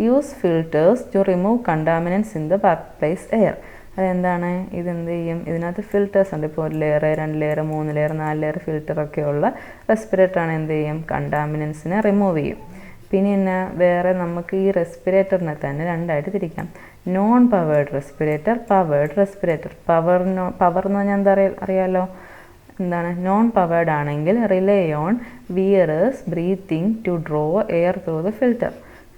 use filters to remove contaminants in the work place air. അതെന്താണ്, ഇതെന്ത് ചെയ്യും, ഇതിനകത്ത് ഫിൽറ്റേഴ്സ് ഉണ്ട്. ഇപ്പോൾ 1 ലെയർ 2 ലെയർ 3 ലെയർ 4 ലെയർ ഫിൽറ്ററൊക്കെ ഉള്ള റെസ്പിറേറ്ററാണ് എന്ത് ചെയ്യും, കണ്ടാമിനൻസിനെ റിമൂവ് ചെയ്യും. പിന്നെ എന്നാ വേറെ നമുക്ക് ഈ റെസ്പിറേറ്ററിനെ തന്നെ രണ്ടായിട്ട് തിരിക്കാം. Non powered respirator, powered respirator. Power എന്ന് പറഞ്ഞാൽ എന്താ അറിയാലോ, എന്താണ്, നോൺ പവേർഡ് ആണെങ്കിൽ rely on wearers breathing to draw air through the filter.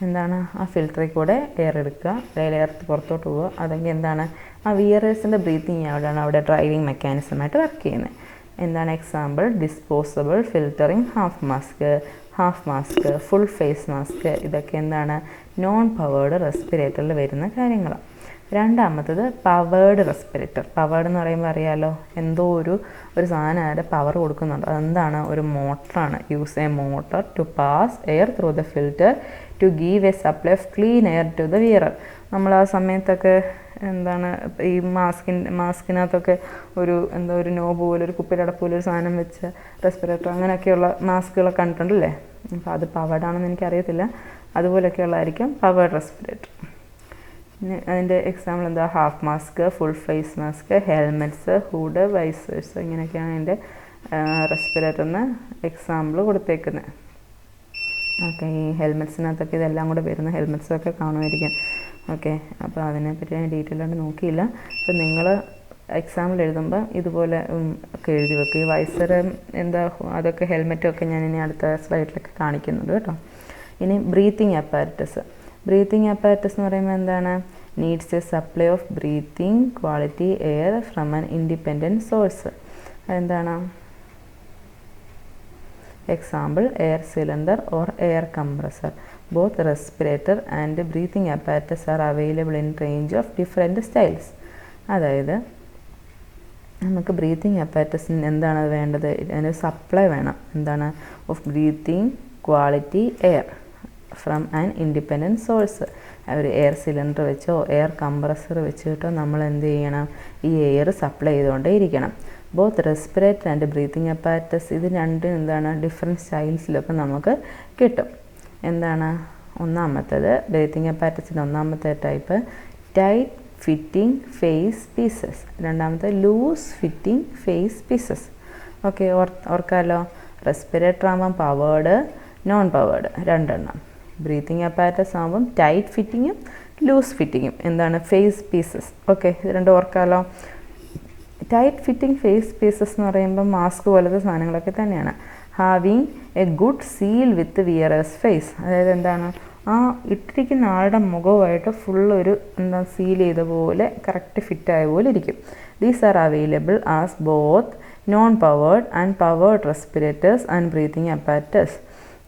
എന്താണ്, ആ ഫിൽറ്ററിൽ കൂടെ എയർ എടുക്കുക, എയർ പുറത്തോട്ട് പോവുക. അല്ലെങ്കിൽ എന്താണ്, ആ വിയറേഴ്സിൻ്റെ ബ്രീത്തിങ് അവിടെ ഡ്രൈവിംഗ് മെക്കാനിസമായിട്ട് വർക്ക് ചെയ്യുന്നത്. എന്താണ് example, disposable filtering half mask, full face mask. ഇതൊക്കെ എന്താണ്, നോൺ പവേർഡ് റെസ്പിറേറ്ററിൽ വരുന്ന കാര്യങ്ങളാണ്. രണ്ടാമത്തത് പവേർഡ് റെസ്പിറേറ്റർ. പവേർഡ് എന്ന് പറയുമ്പോൾ അറിയാലോ, എന്തോ ഒരു സാധനം അതിൻ്റെ പവർ കൊടുക്കുന്നുണ്ട്. അതെന്താണ്, ഒരു മോട്ടറാണ്. Use a motor to pass air through the filter to give a supply of clean air to the wearer. നമ്മൾ ആ സമയത്തൊക്കെ എന്താണ്, ഈ മാസ്കിനകത്തൊക്കെ ഒരു നോബ് പോലെ, ഒരു കുപ്പിയിലടപ്പ് പോലെ ഒരു സാധനം വെച്ച് റെസ്പിറേറ്റർ അങ്ങനെയൊക്കെയുള്ള മാസ്കുകളൊക്കെ കണ്ടിട്ടുണ്ടല്ലേ. അപ്പോൾ അത് പവേർഡാണെന്ന് എനിക്കറിയത്തില്ല. അതുപോലെയൊക്കെയുള്ളതായിരിക്കും പവേർഡ് റെസ്പിറേറ്റർ. പിന്നെ അതിൻ്റെ എക്സാമ്പിൾ എന്താ, half mask, full face mask, helmets, hood, visors. ഇങ്ങനെയൊക്കെയാണ് അതിൻ്റെ റെസ്പിറേറ്ററിന് എക്സാമ്പിൾ കൊടുത്തേക്കുന്നത്. ഓക്കെ, ഈ ഹെൽമെറ്റ്സിനകത്തൊക്കെ ഇതെല്ലാം കൂടെ വരുന്ന ഹെൽമെറ്റ്സൊക്കെ കാണുമായിരിക്കും. ഓക്കെ, അപ്പോൾ അതിനെപ്പറ്റി ഞാൻ ഡീറ്റെയിൽ ആയിട്ട് നോക്കിയില്ല. അപ്പോൾ നിങ്ങൾ എക്സാമ്പിൾ എഴുതുമ്പോൾ ഇതുപോലെ ഒക്കെ എഴുതി വെക്കുക. ഈ വൈസർ എന്താ, അതൊക്കെ ഹെൽമെറ്റൊക്കെ ഞാൻ ഇനി അടുത്ത സ്ലൈഡിലൊക്കെ കാണിക്കുന്നുണ്ട് കേട്ടോ. ഇനി ബ്രീത്തിങ് അപ്പാരറ്റസ്. ബ്രീത്തിങ് അപ്പാരറ്റസ് എന്ന് പറയുമ്പോൾ എന്താണ്, needs a supply of breathing quality air from an independent source. അതെന്താണ്, example air cylinder or air compressor. Both respirator and breathing apparatus are available in range of different styles. അതായത് നമുക്ക് breathing അപ്പാരറ്റസിന് എന്താണ് വേണ്ടത്, അതിന് supply വേണം. എന്താണ്, of breathing quality air from an independent source. ഒരു air cylinder വെച്ചോ എയർ കംപ്രസർ വെച്ചിട്ടോ നമ്മൾ എന്ത് ചെയ്യണം, ഈ എയർ സപ്ലൈ ചെയ്തുകൊണ്ടേ ഇരിക്കണം. Both respirator and breathing apparatus, ഇത് രണ്ടും എന്താണ് ഡിഫറെൻറ്റ് സ്റ്റൈൽസിലൊക്കെ നമുക്ക് കിട്ടും. എന്താണ്, ഒന്നാമത്തേത് ബ്രീത്തിങ് അപ്പാരറ്റസിൻ്റെ ഒന്നാമത്തെ type tight fitting face pieces. രണ്ടാമത്തെ loose fitting face pieces. Okay, ഓർക്കാമല്ലോ. റെസ്പിറേറ്റർ ആകുമ്പം പവേർഡ്, നോൺ പവേർഡ് രണ്ടെണ്ണം. ബ്രീത്തിങ് അപ്പാരറ്റസ് ആകുമ്പം ടൈറ്റ് ഫിറ്റിങ്ങും ലൂസ് ഫിറ്റിങ്ങും. എന്താണ്, ഫേസ് പീസസ്. ഓക്കെ, ഇത് രണ്ടും ഓർക്കാമല്ലോ. ടൈറ്റ് ഫിറ്റിംഗ് ഫേസ് പീസസ് എന്ന് പറയുമ്പോൾ മാസ്ക് പോലത്തെ സാധനങ്ങളൊക്കെ തന്നെയാണ്. Having a good seal with wearers face. അതായത് എന്താണ്, ആ ആ ഇട്ടിരിക്കുന്ന ആളുടെ മുഖവുമായിട്ട് ഫുള്ളൊരു എന്താ സീൽ ചെയ്ത പോലെ കറക്റ്റ് ഫിറ്റായ പോലെ ഇരിക്കും. These are available as both non powered and powered respirators and breathing apparatus.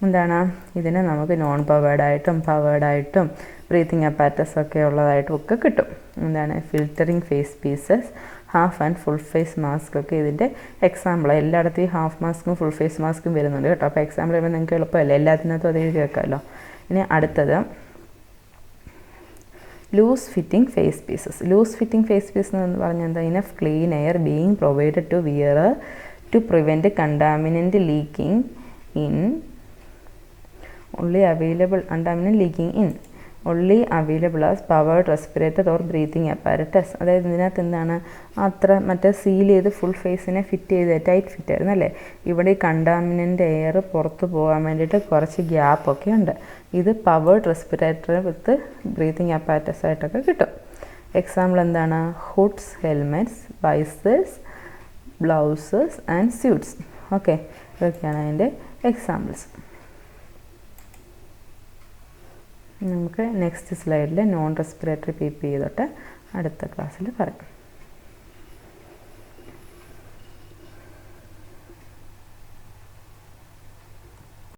എന്താണ് ഇതിനെ നമുക്ക് നോൺ പവേർഡായിട്ടും പവേർഡായിട്ടും ബ്രീത്തിങ് അപ്പാരറ്റസ് ഒക്കെ ഉള്ളതായിട്ടും ഒക്കെ കിട്ടും. എന്താണ് filtering face pieces, half and full face mask ഒക്കെ ഇതിൻ്റെ എക്സാമ്പിൾ. എല്ലായിടത്തും ഈ ഹാഫ് മാസ്കും ഫുൾ ഫേസ് മാസ്കും വരുന്നുണ്ട് കേട്ടോ. അപ്പോൾ എക്സാമ്പിൾ ചെയ്യുമ്പോൾ നിങ്ങൾക്ക് എളുപ്പമല്ലേ, എല്ലാത്തിനകത്തും അത് എഴുതി വെക്കാമല്ലോ. ഇനി അടുത്തത് loose fitting face pieces. Loose fitting face piece എന്ന് പറഞ്ഞാൽ എന്താ, enough clean air being provided to wearer to prevent contaminant leaking in only available contaminant leaking in only available as powered respirator or breathing apparatus. അതായത് ഇതിനകത്ത് എന്താണ് അത്ര മറ്റേ seal ചെയ്ത് full ഫേസിനെ fit ചെയ്ത് ടൈറ്റ് ഫിറ്റ് ആയിരുന്നു അല്ലേ. ഇവിടെ കണ്ടാമിനൻ്റ് എയർ പുറത്ത് പോകാൻ വേണ്ടിയിട്ട് കുറച്ച് ഗ്യാപ്പൊക്കെ ഉണ്ട്. ഇത് powered respirator with breathing apparatus ആയിട്ടൊക്കെ കിട്ടും. എക്സാമ്പിൾ എന്താണ്, hoods, helmets, visors, blouses and suits. Okay, ഇതൊക്കെയാണ് അതിൻ്റെ എക്സാമ്പിൾസ്. നമുക്ക് നെക്സ്റ്റ് സ്ലൈഡിൽ നോൺ റെസ്പിറേറ്ററി PPE തൊട്ട് അടുത്ത ക്ലാസ്സിൽ പറയാം.